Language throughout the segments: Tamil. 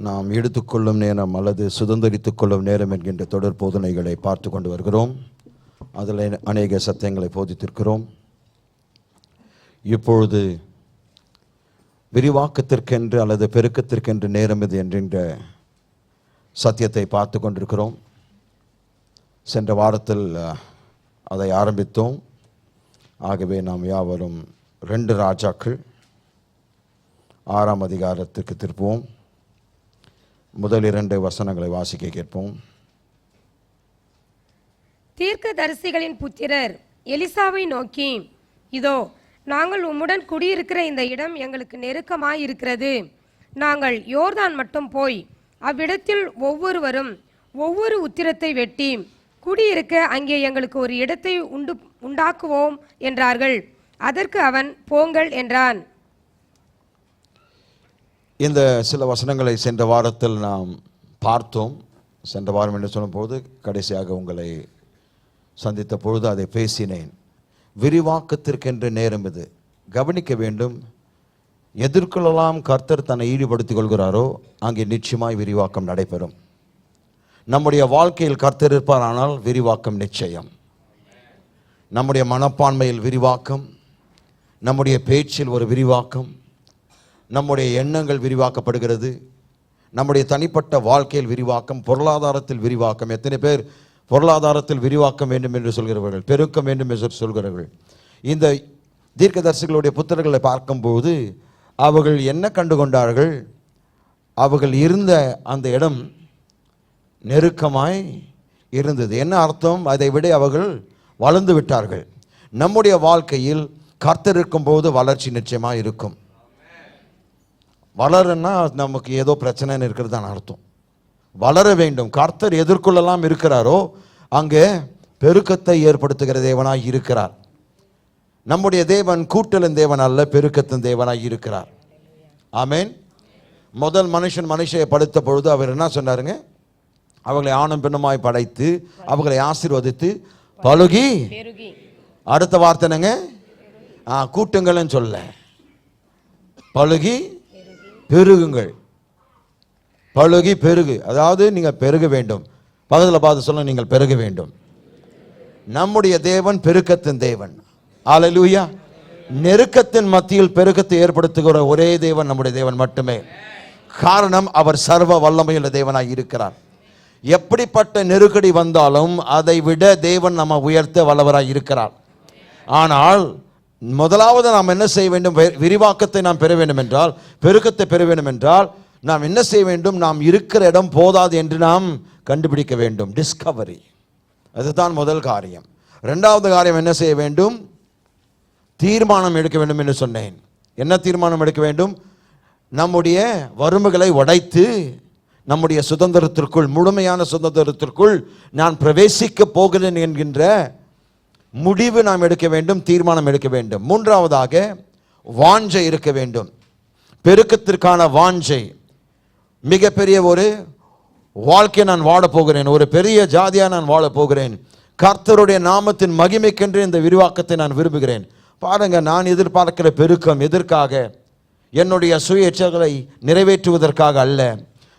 நாம் எடுத்துக்கொள்ளும் நேரம் அல்லது சுதந்திரித்துக் கொள்ளும் நேரம் என்கின்ற தொடர் போதனைகளை பார்த்து கொண்டு வருகிறோம். அதில் அநேக சத்தியங்களை போதித்திருக்கிறோம். இப்பொழுது விரிவாக்கத்திற்கென்று அல்லது பெருக்கத்திற்கென்று நேரம் இது என்கின்ற சத்தியத்தை பார்த்து கொண்டிருக்கிறோம். சென்ற வாரத்தில் அதை ஆரம்பித்தோம். ஆகவே நாம் யாவரும் 2 ராஜாக்கள் 6ஆம் அதிகாரத்திற்கு திருப்புவோம். முதல் 2 வசனங்களை வாசிக்க கேட்போம். தீர்க்கதரிசிகளின் புத்திரர் எலிசாவை நோக்கி, இதோ நாங்கள் உம்முடன் குடியிருக்கிற இந்த இடம் எங்களுக்கு நெருக்கமாய் இருக்கிறது. நாங்கள் யோர்தான் மட்டும் போய் அவ்விடத்தில் ஒவ்வொருவரும் ஒவ்வொரு உத்திரத்தை வெட்டி குடியிருக்க அங்கே எங்களுக்கு ஒரு இடத்தை உண்டாக்குவோம் என்றார்கள். அதற்கு அவன், போங்கள் என்றான். இந்த சில வசனங்களை சென்ற வாரத்தில் நாம் பார்த்தோம். சென்ற வாரம் என்று சொல்லும்போது கடைசியாக உங்களை சந்தித்த பொழுது அதை பேசினேன். விரிவாக்கத்திற்கென்று நேரம் இது. கவனிக்க வேண்டும். எதிர்கொள்ளலாம் கர்த்தர் தன்னை ஈடுபடுத்திக் கொள்கிறாரோ அங்கே நிச்சயமாய் விரிவாக்கம் நடைபெறும். நம்முடைய வாழ்க்கையில் கர்த்தர் இருப்பார், ஆனால் விரிவாக்கம் நிச்சயம். நம்முடைய மனப்பான்மையில் விரிவாக்கம், நம்முடைய பேச்சில் ஒரு விரிவாக்கம், நம்முடைய எண்ணங்கள் விரிவாக்கப்படுகிறது. நம்முடைய தனிப்பட்ட வாழ்க்கையில் விரிவாக்கம், பொருளாதாரத்தில் விரிவாக்கம். எத்தனை பேர் பொருளாதாரத்தில் விரிவாக்கம் வேண்டும் என்று சொல்கிறவர்கள், பெருக்கம் வேண்டும் என்று சொல்கிறார்கள். இந்த தீர்க்கதரிசிகளுடைய புத்தகங்களை பார்க்கும்போது அவர்கள் என்ன கண்டு கொண்டார்கள்? அவர்கள் இருந்த அந்த இடம் நெருக்கமாய் இருந்தது. என்ன அர்த்தம்? அதை விட அவர்கள் வளர்ந்து விட்டார்கள். நம்முடைய வாழ்க்கையில் கர்த்தர் இருக்கும்போது வளர்ச்சி நிச்சயமாக இருக்கும். வளருன்னா நமக்கு ஏதோ பிரச்சனைன்னு இருக்கிறது தான் அர்த்தம். வளர வேண்டும். கர்த்தர் எதிர்கொள்ளலாம் இருக்கிறாரோ அங்கே பெருக்கத்தை ஏற்படுத்துகிற தேவனாய் இருக்கிறார். நம்முடைய தேவன் கூட்டலின் தேவன் அல்ல, பெருக்கத்தின் தேவனாய் இருக்கிறார். ஆமேன். முதல் மனுஷையை படைத்த பொழுது அவர் என்ன சொன்னாருங்க? அவர்களை ஆணும் பெண்ணுமாய் படைத்து அவர்களை ஆசீர்வதித்து பழுகி, அடுத்த வார்த்தைங்க கூட்டுங்கள்னு சொல்ல, பழுகி பெருகுங்கள். பழுகி பெருகு, அதாவது நீங்கள் பெருக வேண்டும். பக்கத்தில் பார்த்து சொல்ல, நீங்கள் பெருக வேண்டும். நம்முடைய தேவன் பெருக்கத்தின் தேவன். அல்லேலூயா. நெருக்கத்தின் மத்தியில் பெருக்கத்தை ஏற்படுத்துகிற ஒரே தேவன் நம்முடைய தேவன் மட்டுமே. காரணம், அவர் சர்வ வல்லமையுள்ள தேவனாய் இருக்கிறார். எப்படிப்பட்ட நெருக்கடி வந்தாலும் அதை விட தேவன் நம்ம உயர்த்த வல்லவராய் இருக்கிறார். ஆனால் முதலாவது நாம் என்ன செய்ய வேண்டும்? விரிவாக்கத்தை நாம் பெற வேண்டும் என்றால், பெருக்கத்தை பெற வேண்டும் என்றால் நாம் என்ன செய்ய வேண்டும்? நாம் இருக்கிற இடம் போதாது என்று நாம் கண்டுபிடிக்க வேண்டும். டிஸ்கவரி, அதுதான் முதல் காரியம். 2வது காரியம் என்ன செய்ய வேண்டும்? தீர்மானம் எடுக்க வேண்டும் என்று சொன்னேன். என்ன தீர்மானம் எடுக்க வேண்டும்? நம்முடைய வறுமைகளை உடைத்து நம்முடைய சுதந்திரத்திற்குள், முழுமையான சுதந்திரத்திற்குள் நான் பிரவேசிக்க போகிறேன் என்கின்ற முடிவு நாம் எடுக்க வேண்டும், தீர்மானம் எடுக்க வேண்டும். 3வதாக வாஞ்சை இருக்க வேண்டும். பெருக்கத்திற்கான வாஞ்சை. மிகப்பெரிய ஒரு வாழ்க்கை நான் வாழப் போகிறேன், ஒரு பெரிய ஜாதியாக நான் வாழப் போகிறேன், கர்த்தருடைய நாமத்தின் மகிமைக்கென்று இந்த விரிவாக்கத்தை நான் விரும்புகிறேன். பாருங்க, நான் எதிர்பார்க்கிற பெருக்கம் எதற்காக? என்னுடைய சுய இச்சைகளை நிறைவேற்றுவதற்காக அல்ல.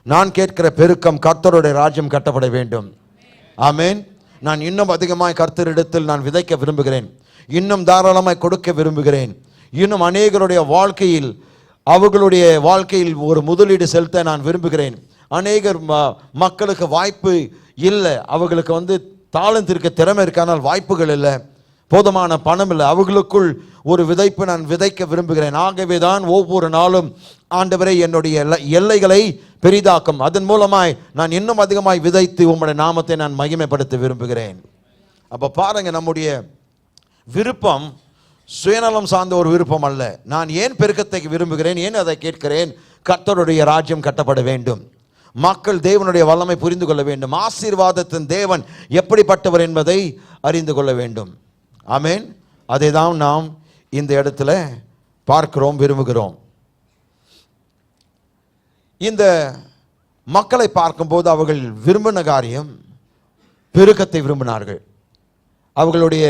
நான் கேட்கிற பெருக்கம் கர்த்தருடைய ராஜ்யம் கட்டப்பட வேண்டும். ஆமேன். நான் இன்னும் அதிகமாய் கர்த்தரிடத்தில் நான் விதைக்க விரும்புகிறேன், இன்னும் தாராளமாய் கொடுக்க விரும்புகிறேன், இன்னும் அநேகருடைய வாழ்க்கையில், அவர்களுடைய வாழ்க்கையில் ஒரு முதலீடு செலுத்த நான் விரும்புகிறேன். அநேகர் மக்களுக்கு வாய்ப்பு இல்லை, அவர்களுக்கு தாளந்திருக்க திறமை இருக்கானால் வாய்ப்புகள் இல்லை, போதுமான பணம் இல்லை, அவர்களுக்குள் ஒரு விதைப்பு நான் விதைக்க விரும்புகிறேன். ஆகவே தான் ஒவ்வொரு நாளும் ஆண்டவரை என்னுடைய எல்லைகளை பெரிதாக்கும், அதன் மூலமாய் நான் இன்னும் அதிகமாய் விதைத்து உம்முடைய நாமத்தை நான் மகிமைப்படுத்த விரும்புகிறேன். அப்போ பாருங்க, நம்முடைய விருப்பம் சுயநலம் சார்ந்த ஒரு விருப்பம் அல்ல. நான் ஏன் பெருக்கத்தை விரும்புகிறேன்? ஏன் அதை கேட்கிறேன்? கர்த்தருடைய ராஜ்யம் கட்டப்பட வேண்டும். மக்கள் தேவனுடைய வல்லமை புரிந்து கொள்ள வேண்டும். ஆசீர்வாதத்தின் தேவன் எப்படிப்பட்டவர் என்பதை அறிந்து கொள்ள வேண்டும். ஆமேன். அதை தான் நாம் இந்த இடத்துல பார்க்கிறோம், விரும்புகிறோம். இந்த மக்களை பார்க்கும்போது அவர்கள் விரும்பின காரியம் பெருக்கத்தை விரும்பினார்கள். அவர்களுடைய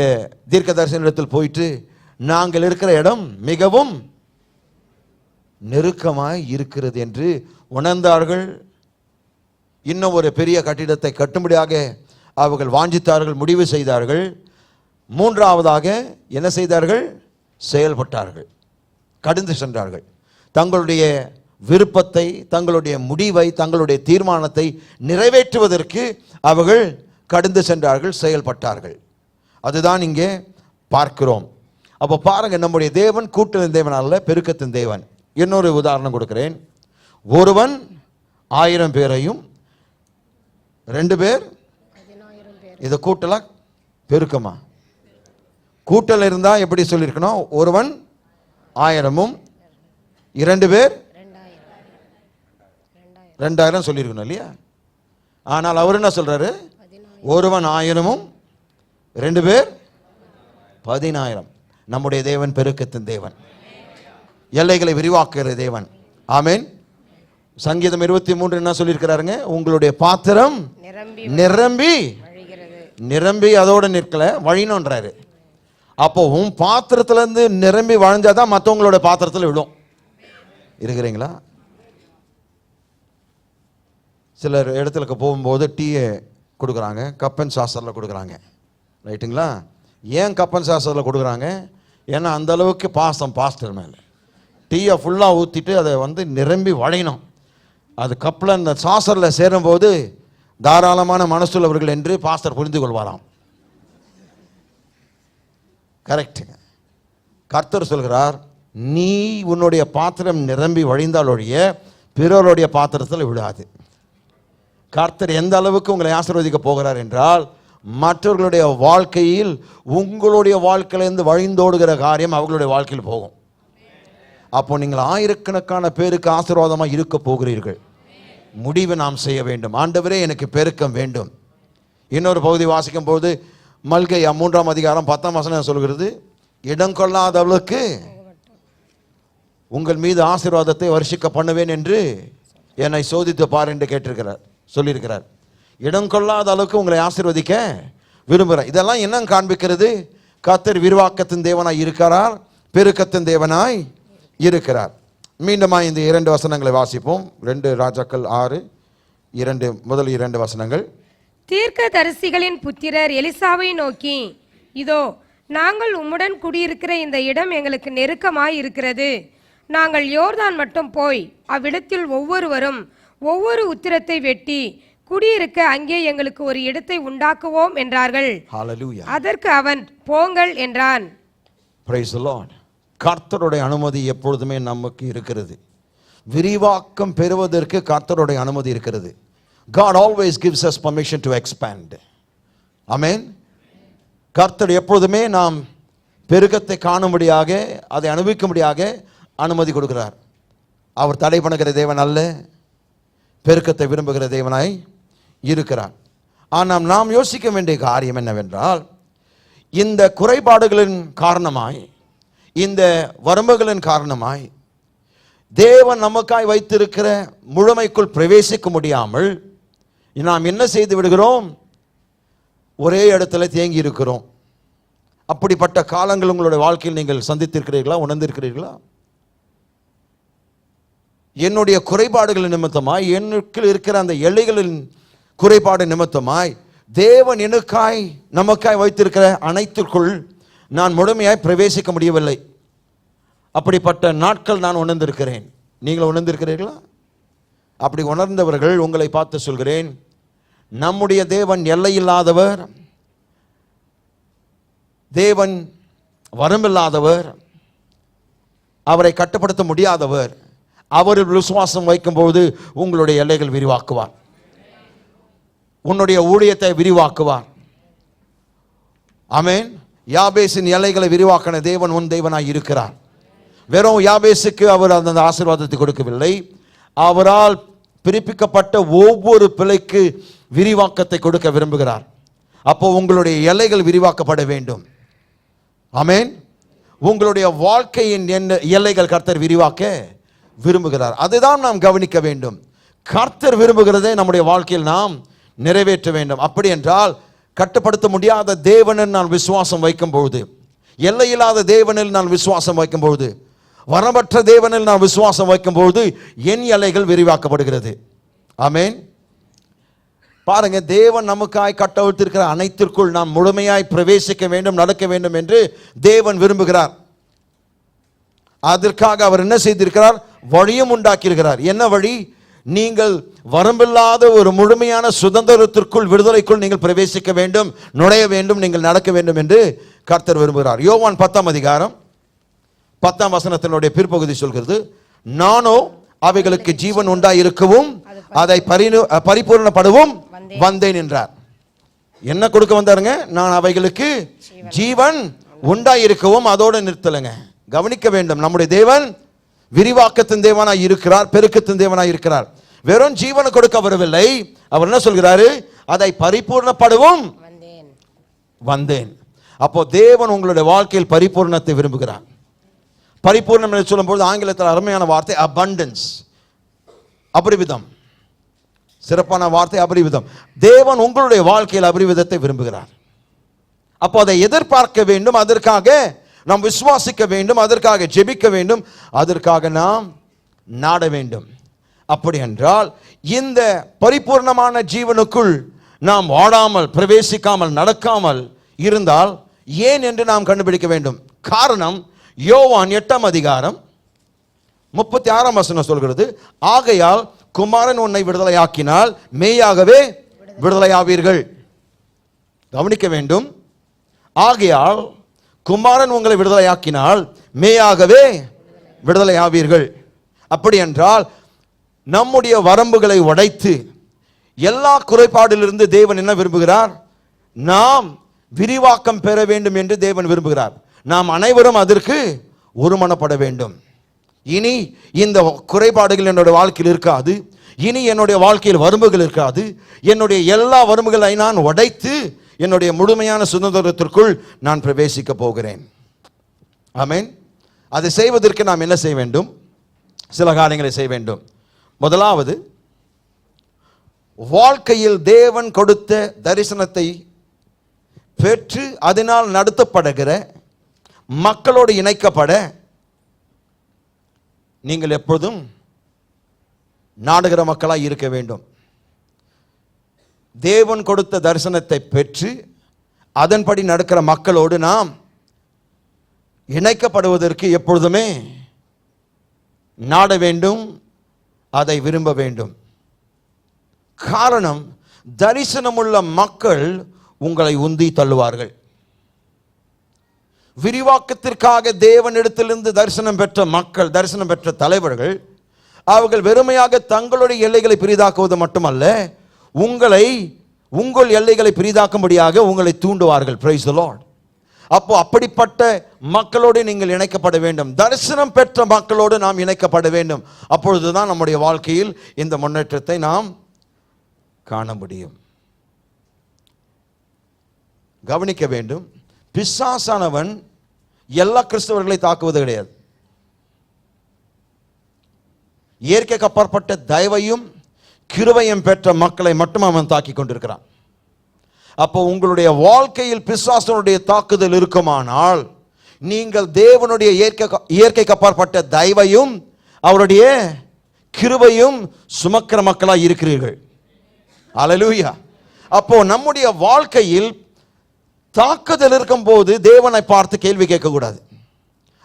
தீர்க்கதரிசனத்தில் போயிட்டு, நாங்கள் இருக்கிற இடம் மிகவும் நெருக்கமாய் இருக்கிறது என்று உணர்ந்தார்கள், இன்னும் ஒரு பெரிய கட்டிடத்தை கட்டும்படியாக அவர்கள் வாஞ்சித்தார்கள், முடிவு செய்தார்கள். மூன்றாவதாக என்ன செய்தார்கள்? செயல்பட்டார்கள், கடந்து சென்றார்கள். தங்களுடைய விருப்பத்தை, தங்களுடைய முடிவை, தங்களுடைய தீர்மானத்தை நிறைவேற்றுவதற்கு அவர்கள் கடந்து சென்றார்கள், செயல்பட்டார்கள். அதுதான் இங்கே பார்க்கிறோம். அப்போ பாருங்க, நம்முடைய தேவன் கூட்டத்தின் தேவன் அல்ல, பெருக்கத்தின் தேவன். இன்னொரு உதாரணம் கொடுக்கிறேன். ஒருவன் 1000 பேரையும் 2 பேர், இதை கூட்டலாம் பெருக்கமா? கூட்டல் இருந்தா எப்படி சொல்லியிருக்கணும்? ஒருவன் 1000 2 பேர் 2000 சொல்லியிருக்கணும் இல்லையா? ஆனால் அவர் என்ன சொல்றாரு? ஒருவன் 1000 2 பேர் 10000. நம்முடைய தேவன் பெருக்கத்தின் தேவன், எல்லைகளை விரிவாக்குகிற தேவன். ஆமென். சங்கீதம் 23 என்ன சொல்லியிருக்கிறாருங்க? உங்களுடைய பாத்திரம் நிரம்பி நிரம்பி அதோட நிற்கல, வழினோன்றாரு. அப்போ உன் பாத்திரத்துல இருந்து நிரம்பி வழிஞ்சாதான் மற்றவங்களோட பாத்திரத்தில் விடும். இருக்கிறீங்களா? சிலர் இடத்துக்கு போகும்போது டீயை கொடுக்குறாங்க, கப் அண்ட் சாசரில் கொடுக்குறாங்க, ரைட்டுங்களா? ஏன் கப் அண்ட் சாசரில் கொடுக்குறாங்க? ஏன்னா அந்த அளவுக்கு பாசம் பாஸ்டர் மேலே. டீயை ஃபுல்லாக ஊற்றிட்டு அதை நிரம்பி வளையணும். அது கப்பில் அந்த சாசரில் சேரும்போது தாராளமான மனசுள்ளவர்கள் என்று பாஸ்டர் புரிந்து கொள்வாராம். கரெக்டுங்க. கர்த்தர் சொல்கிறார், நீ உன்னுடைய பாத்திரம் நிரம்பி வழிந்தால் ஒழிய பிறருடைய பாத்திரத்தில் விடாது. கர்த்தர் எந்த அளவுக்கு உங்களை ஆசீர்வதிக்க போகிறார் என்றால், மற்றவர்களுடைய வாழ்க்கையில் உங்களுடைய வாழ்க்கையிலிருந்து வழிந்தோடுகிற காரியம் அவர்களுடைய வாழ்க்கையில் போகும். அப்போ நீங்கள் ஆயிரக்கணக்கான பேருக்கு ஆசீர்வாதமாக இருக்க போகிறீர்கள். முடிவு நாம் செய்ய வேண்டும். ஆண்டவரே, எனக்கு பெருக்கம் வேண்டும். இன்னொரு பகுதி வாசிக்கும் போது மல்கை 3ஆம் அதிகாரம் 10ஆம் வசனம் சொல்கிறது, இடம் கொள்ளாதவளுக்கு உங்கள் மீது ஆசீர்வாதத்தை வருஷிக்க பண்ணுவேன் என்று என்னை சோதித்து பார் என்று கேட்டிருக்கிறார், சொல்லியிருக்கிறார். இடம் கொள்ளாத அளவுக்கு உங்களை ஆசீர்வதிக்க விரும்புகிறார். இதெல்லாம் என்ன காண்பிக்கிறது? கர்த்தர் விரிவாக்கத்தின் தேவனாய் இருக்கிறார், பெருக்கத்தின் தேவனாய் இருக்கிறார். மீண்டுமா இந்த 2 வசனங்களை வாசிப்போம். 2 ராஜாக்கள் 6 முதல் 2 வசனங்கள். தீர்க்கதரிசிகளின் புத்திரர் எலிசாவை நோக்கி, இதோ நாங்கள் உம்முடன் குடியிருக்கிற இந்த இடம் எங்களுக்கு நெருக்கமாய் இருக்கிறது. நாங்கள் யோர்தான் மட்டும் போய் அவ்விடத்தில் ஒவ்வொருவரும் ஒவ்வொரு உத்திரத்தை வெட்டி குடியிருக்க அங்கே எங்களுக்கு ஒரு இடத்தை உண்டாக்குவோம் என்றார்கள். ஹல்லேலூயா. அதற்கு அவன், போங்கள் என்றான். Praise the Lord. கர்த்தருடைய அனுமதி எப்பொழுதுமே நமக்கு இருக்கிறது. விரிவாக்கம் பெறுவதற்கு கர்த்தருடைய அனுமதி இருக்கிறது. God always gives us permission to expand. Amen. கர்த்தர் எப்பொழுதுமே நாம் பெருக்கத்தை காணும்படியாக, அதை அனுபவிக்கும்படியாக அனுமதி கொடுக்கிறார். அவர் தடை பண்ணுகிற தேவன் அல்ல, பெருக்கத்தை விரும்புகிற தேவனாய் இருக்கிறார். ஆனால் நாம் யோசிக்க வேண்டிய காரியம் என்னவென்றால், இந்த குறைபாடுகளின் காரணமாய், இந்த வரம்புகளின் காரணமாய் தேவன் நமக்காய் வைத்திருக்கிற முழுமைக்குள் பிரவேசிக்க முடியாமல் நாம் என்ன செய்து விடுகிறோம்? ஒரே இடத்துல தேங்கி இருக்கிறோம். அப்படிப்பட்ட காலங்கள் உங்களுடைய வாழ்க்கையில் நீங்கள் சந்தித்திருக்கிறீர்களா, உணர்ந்திருக்கிறீர்களா? என்னுடைய குறைபாடுகள் நிமித்தமாய், என்னுக்குள் இருக்கிற அந்த எல்லைகளின் குறைபாடு நிமித்தமாய் தேவன் எனக்காய் நமக்காய் வைத்திருக்கிற அனைத்திற்குள் நான் முழுமையாய் பிரவேசிக்க முடியவில்லை. அப்படிப்பட்ட நாட்கள் நான் உணர்ந்திருக்கிறேன். நீங்கள் உணர்ந்திருக்கிறீர்களா? அப்படி உணர்ந்தவர்கள் உங்களை பார்த்து சொல்கிறேன், நம்முடைய தேவன் எல்லையில்லாதவர், தேவன் வரம்பில்லாதவர், அவரை கட்டுப்படுத்த முடியாதவர். அவரில் விசுவாசம் வைக்கும்போது உங்களுடைய எல்லைகள் விரிவாக்குவார், உன்னுடைய ஊழியத்தை விரிவாக்குவார். ஆமென். யாபேசின் எல்லைகளை விரிவாக்கின தேவன் உன் தேவனாய் இருக்கிறார். வெறும் யாபேசுக்கு அவர் அந்த ஆசீர்வாதத்தை கொடுக்கவில்லை, அவரால் பிரிப்பிக்கப்பட்ட ஒவ்வொரு பிள்ளைக்கு விரிவாக்கத்தை கொடுக்க விரும்புகிறார். அப்போ உங்களுடைய எல்லைகள் விரிவாக்கப்பட வேண்டும். ஆமென். உங்களுடைய வாழ்க்கையின் எல்லைகள் கர்த்தர் விரிவாக்க விரும்புகிறார். அதுதான் நாம் கவனிக்க வேண்டும். கர்த்தர் விரும்புகிறதை நம்முடைய வாழ்க்கையில் நாம் நிறைவேற்ற வேண்டும். அப்படி என்றால் கட்டுப்படுத்த முடியாத தேவனில் நான் விசுவாசம் வைக்கும்போது, எல்லையில்லாத தேவனில் நான் விசுவாசம் வைக்கும்போது, வரம்பற்ற தேவனில் நான் விசுவாசம் வைக்கும்போது என் எல்லைகள் விரிவாக்கப்படுகிறது. ஆமென். பாருங்க, தேவன் நமக்காய் கட்டவிழ்த்திருக்கிற அனைத்திற்குள் நாம் முழுமையாய் பிரவேசிக்க வேண்டும், நடக்க வேண்டும் என்று தேவன் விரும்புகிறார். அதற்காக அவர் என்ன செய்திருக்கிறார்? வழியும் உண்டாக்கியிருக்கிறார். என்ன வழி? நீங்கள் வரம்பில்லாத ஒரு முழுமையான சுதந்திரத்திற்குள், விடுதலைக்குள் நீங்கள் பிரவேசிக்க வேண்டும், நுழைய வேண்டும், நீங்கள் நடக்க வேண்டும் என்று கர்த்தர் விரும்புகிறார். யோவான் 10ஆம் அதிகாரம் 10ஆம் வசனத்தினுடைய பிற்பகுதி சொல்கிறது, நானோ அவைகளுக்கு ஜீவன் உண்டாயிருக்கவும் அதை பரிபூர்ணப்படவும் வந்தேன் என்றார். என்ன கொடுக்க வந்தாருங்க? நான் அவைகளுக்கு ஜீவன் உண்டாயிருக்கவும். அதோடு நிறுத்தலைங்க. கவனிக்க வேண்டும், நம்முடைய தேவன் விரிவாக்கத்தின் தேவனாய் இருக்கிறார், பெருக்கத்தின் தேவனாய் இருக்கிறார். வெறும் ஜீவனை கொடுக்க வரவில்லை. அவர் என்ன சொல்கிறாரு? அதை பரிபூர்ணப்படவும் வந்தேன். அப்போ தேவன் உங்களுடைய வாழ்க்கையில் பரிபூர்ணத்தை விரும்புகிறார். பரிபூர்ணம் என்று சொல்லும்போது ஆங்கிலத்தில் அருமையான வார்த்தை abundance, அபரிவிதம். சிறப்பான வார்த்தை அபரிவிதம். தேவன் உங்களுடைய வாழ்க்கையில் அபரிவிதத்தை விரும்புகிறார். அப்போ அதை எதிர்பார்க்க வேண்டும், அதற்காக நாம் விசுவாசிக்க வேண்டும், அதற்காக ஜெபிக்க வேண்டும், அதற்காக நாம் நாட வேண்டும். அப்படி என்றால் இந்த பரிபூர்ணமான ஜீவனுக்குள் நாம் வாழாமல், பிரவேசிக்காமல், நடக்காமல் இருந்தால் ஏன் என்று நாம் கண்டுபிடிக்க வேண்டும். காரணம், யோவான் 8ஆம் அதிகாரம் 36ஆம் வசனம் சொல்கிறது, ஆகையால் குமாரன் உன்னை விடுதலையாக்கினால் மெய்யாகவே விடுதலையாவீர்கள். கவனிக்க வேண்டும், ஆகையால் குமாரன் உங்களை விடுதலையாக்கினால் மெய்யாகவே விடுதலையாவீர்கள். அப்படி என்றால் நம்முடைய வரம்புகளை உடைத்து எல்லா குறைபாடிலிருந்து தேவன் என்ன விரும்புகிறார்? நாம் விரிவாக்கம் பெற வேண்டும் என்று தேவன் விரும்புகிறார். நாம் அனைவரும் அதற்கு ஒருமனப்பட வேண்டும். இனி இந்த குறைபாடுகள் என்னுடைய வாழ்க்கையில் இருக்காது, இனி என்னுடைய வாழ்க்கையில் வரம்புகள் இருக்காது. என்னுடைய எல்லா வரம்புகளை நான் உடைத்து என்னுடைய முழுமையான சுதந்திரத்திற்குள் நான் பிரவேசிக்க போகிறேன். ஆமென். அதை செய்வதற்கு நாம் என்ன செய்ய வேண்டும்? சில காரியங்களை செய்ய வேண்டும். முதலாவது, வாழ்க்கையில் தேவன் கொடுத்த தரிசனத்தை பெற்று அதனால் நடத்தப்படுகிற மக்களோடு இணைக்கப்பட நீங்கள் எப்பொழுதும் நாடுகிற மக்களாய் இருக்க வேண்டும். தேவன் கொடுத்த தரிசனத்தை பெற்று அதன்படி நடக்கிற மக்களோடு நாம் இணைக்கப்படுவதற்கு எப்பொழுதுமே நாட வேண்டும், அதை விரும்ப வேண்டும். காரணம், தரிசனமுள்ள மக்கள் உங்களை உந்தி தள்ளுவார்கள். விரிவாக்கத்திற்காக தேவனிடத்திலிருந்து தரிசனம் பெற்ற மக்கள், தரிசனம் பெற்ற தலைவர்கள், அவர்கள் வெறுமையாக தங்களுடைய எல்லைகளை பெரிதாக்குவது மட்டுமல்ல, உங்கள் எல்லைகளை பெரிதாக்கும்படியாக உங்களை தூண்டுவார்கள். Praise the Lord. அப்போ அப்படிப்பட்ட மக்களோடு நீங்கள் இணைக்கப்பட வேண்டும். தரிசனம் பெற்ற மக்களோடு நாம் இணைக்கப்பட வேண்டும். அப்பொழுதுதான் நம்முடைய வாழ்க்கையில் இந்த முன்னேற்றத்தை நாம் காண முடியும். கவனிக்க வேண்டும், பிசாசானவன் எல்லா கிறிஸ்தவர்களை தாக்குவது கிடையாது. இயற்கைக்கு அப்பாற்பட்ட தயவையும் கிருபையும் பெற்ற மக்களை மட்டும் அவன் தாக்கி கொண்டிருக்கிறான். அப்போ உங்களுடைய வாழ்க்கையில் பிசாசனுடைய தாக்குதல் இருக்குமானால் நீங்கள் தேவனுடைய இயற்கைக்கு அப்பாற்பட்ட தயவையும் அவருடைய கிருபையும் சுமக்கிற மக்களாய் இருக்கிறீர்கள். அல்லேலூயா. அப்போ நம்முடைய வாழ்க்கையில் தாக்குதல் இருக்கும் போது தேவனை பார்த்து கேள்வி கேட்கக்கூடாது.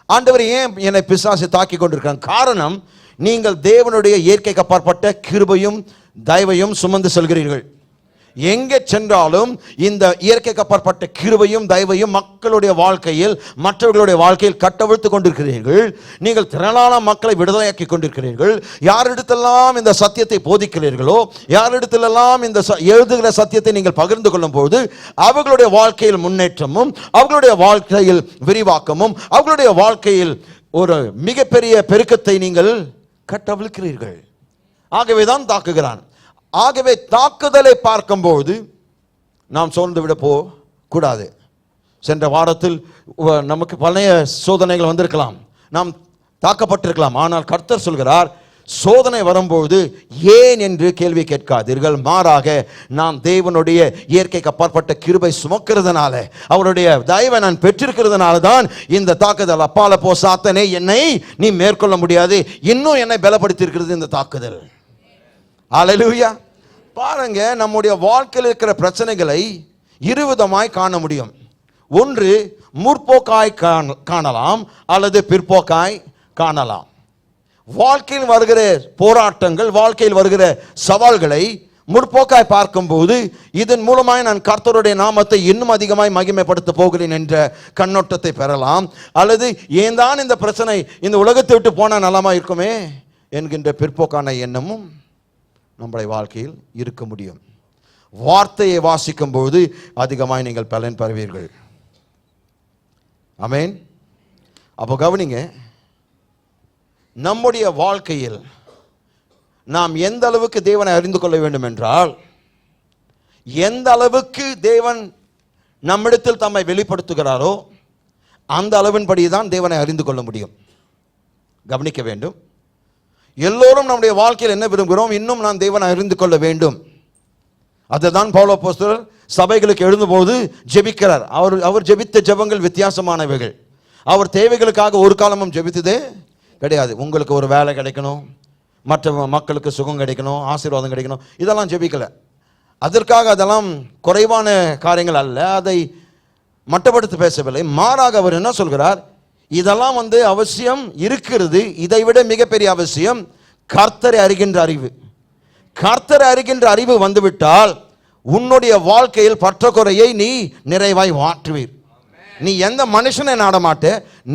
ஆண்டவர் ஏன் என்னை பிசாசு தாக்கி கொண்டிருக்கிறான்? காரணம், நீங்கள் தேவனுடைய இயற்கைக்கு அப்பாற்பட்ட கிருபையும் தயவையும் சுமந்து செல்கிறீர்கள். எங்கே சென்றாலும் இந்த இயற்கைக்கு அப்பாற்பட்ட கிருபையும் தயவையும் மக்களுடைய வாழ்க்கையில், மற்றவர்களுடைய வாழ்க்கையில் கட்டவிழ்த்து கொண்டிருக்கிறீர்கள். நீங்கள் திரளான மக்களை விடுதலையாக்கி கொண்டிருக்கிறீர்கள். யாரிடத்தெல்லாம் இந்த சத்தியத்தை போதிக்கிறீர்களோ, யாரிடத்திலெல்லாம் இந்த எழுதுகிற சத்தியத்தை நீங்கள் பகிர்ந்து கொள்ளும் போது அவர்களுடைய வாழ்க்கையில் முன்னேற்றமும், அவர்களுடைய வாழ்க்கையில் விரிவாக்கமும், அவர்களுடைய வாழ்க்கையில் ஒரு மிகப்பெரிய பெருக்கத்தை நீங்கள் கட்டவிழ்க்கிறீர்கள். ஆகவே தான் தாக்குகிறான். ஆகவே தாக்குதலை பார்க்கும்போது நாம் சோர்ந்து விட கூடாது. சென்ற வாரத்தில் நமக்கு பழைய சோதனைகள் வந்திருக்கலாம், நாம் தாக்கப்பட்டிருக்கலாம். ஆனால் கர்த்தர் சொல்கிறார், சோதனை வரும்போது ஏன் என்று கேள்வி கேட்காதீர்கள், மாறாக நாம் தேவனுடைய இயற்கைக்கு அப்பாற்பட்ட கிருபை சுமக்கிறதுனால, அவருடைய தயவை நான் பெற்றிருக்கிறதுனால தான் இந்த தாக்குதல். அப்பால போ சாத்தனே, என்னை நீ மேற்கொள்ள முடியாது, இன்னும் என்னை பலப்படுத்தி இருக்கிறது இந்த தாக்குதல். அல்லேலூயா. பாருங்க, நம்முடைய வாழ்க்கையில் இருக்கிற பிரச்சனைகளை இருவிதமாய் காண முடியும். ஒன்று முற்போக்காய் காணலாம், அல்லது பிற்போக்காய் காணலாம். வாழ்க்கையில் வருகிற போராட்டங்கள், வாழ்க்கையில் வருகிற சவால்களை முற்போக்காய் பார்க்கும்போது இதன் மூலமாய் நான் கர்த்தருடைய நாமத்தை இன்னும் அதிகமாய் மகிமைப்படுத்த போகிறேன் என்ற கண்ணோட்டத்தை பெறலாம். அல்லது ஏன் தான் இந்த பிரச்சனை இந்த உலகத்தை விட்டு போனால் நலமாக இருக்குமே என்கின்ற பிற்போக்கான எண்ணமும் நம்முடைய வாழ்க்கையில் இருக்க முடியும். வார்த்தையை வாசிக்கும் போது அதிகமாய் நீங்கள் பலன் பெறுவீர்கள். ஆமென். அப்போ கவனிங்க, நம்முடைய வாழ்க்கையில் நாம் எந்த அளவுக்கு தேவனை அறிந்து கொள்ள வேண்டும் என்றால், எந்த அளவுக்கு தேவன் நம்மிடத்தில் தம்மை வெளிப்படுத்துகிறாரோ அந்த அளவின்படி தான் தேவனை அறிந்து கொள்ள முடியும். கவனிக்க வேண்டும். எல்லோரும் நம்முடைய வாழ்க்கையில் என்ன விரும்புகிறோம்? இன்னும் நான் தேவனை அறிந்து கொள்ள வேண்டும். அதுதான் பவுல் அப்போஸ்தலர் சபைகளுக்கு எழுதும்போது ஜெபிக்கிறார். அவர் ஜெபித்த ஜெபங்கள் வித்தியாசமானவைகள். அவர் தேவைகளுக்காக ஒரு காலமும் ஜெபித்ததே கிடையாது. உங்களுக்கு ஒரு வேலை கிடைக்கணும், மற்ற மக்களுக்கு சுகம் கிடைக்கணும், ஆசீர்வாதம் கிடைக்கணும், இதெல்லாம் ஜெபிக்கல. அதற்காக அதெல்லாம் குறைவான காரியங்கள் அல்ல, அதை மட்டப்படுத்தி பேசவில்லை. மாறாக அவர் என்ன சொல்கிறார்? இதெல்லாம் அவசியம் இருக்கிறது. இதை விட மிகப்பெரிய அவசியம் கர்த்தரை அறிகின்ற அறிவு. கர்த்தரை அறிகின்ற அறிவு வந்துவிட்டால் உன்னுடைய வாழ்க்கையில் பற்றாக்குறையை நீ நிறைவாய் மாற்றுவீர். நீ எந்த மனுஷனை நாடமாட்ட,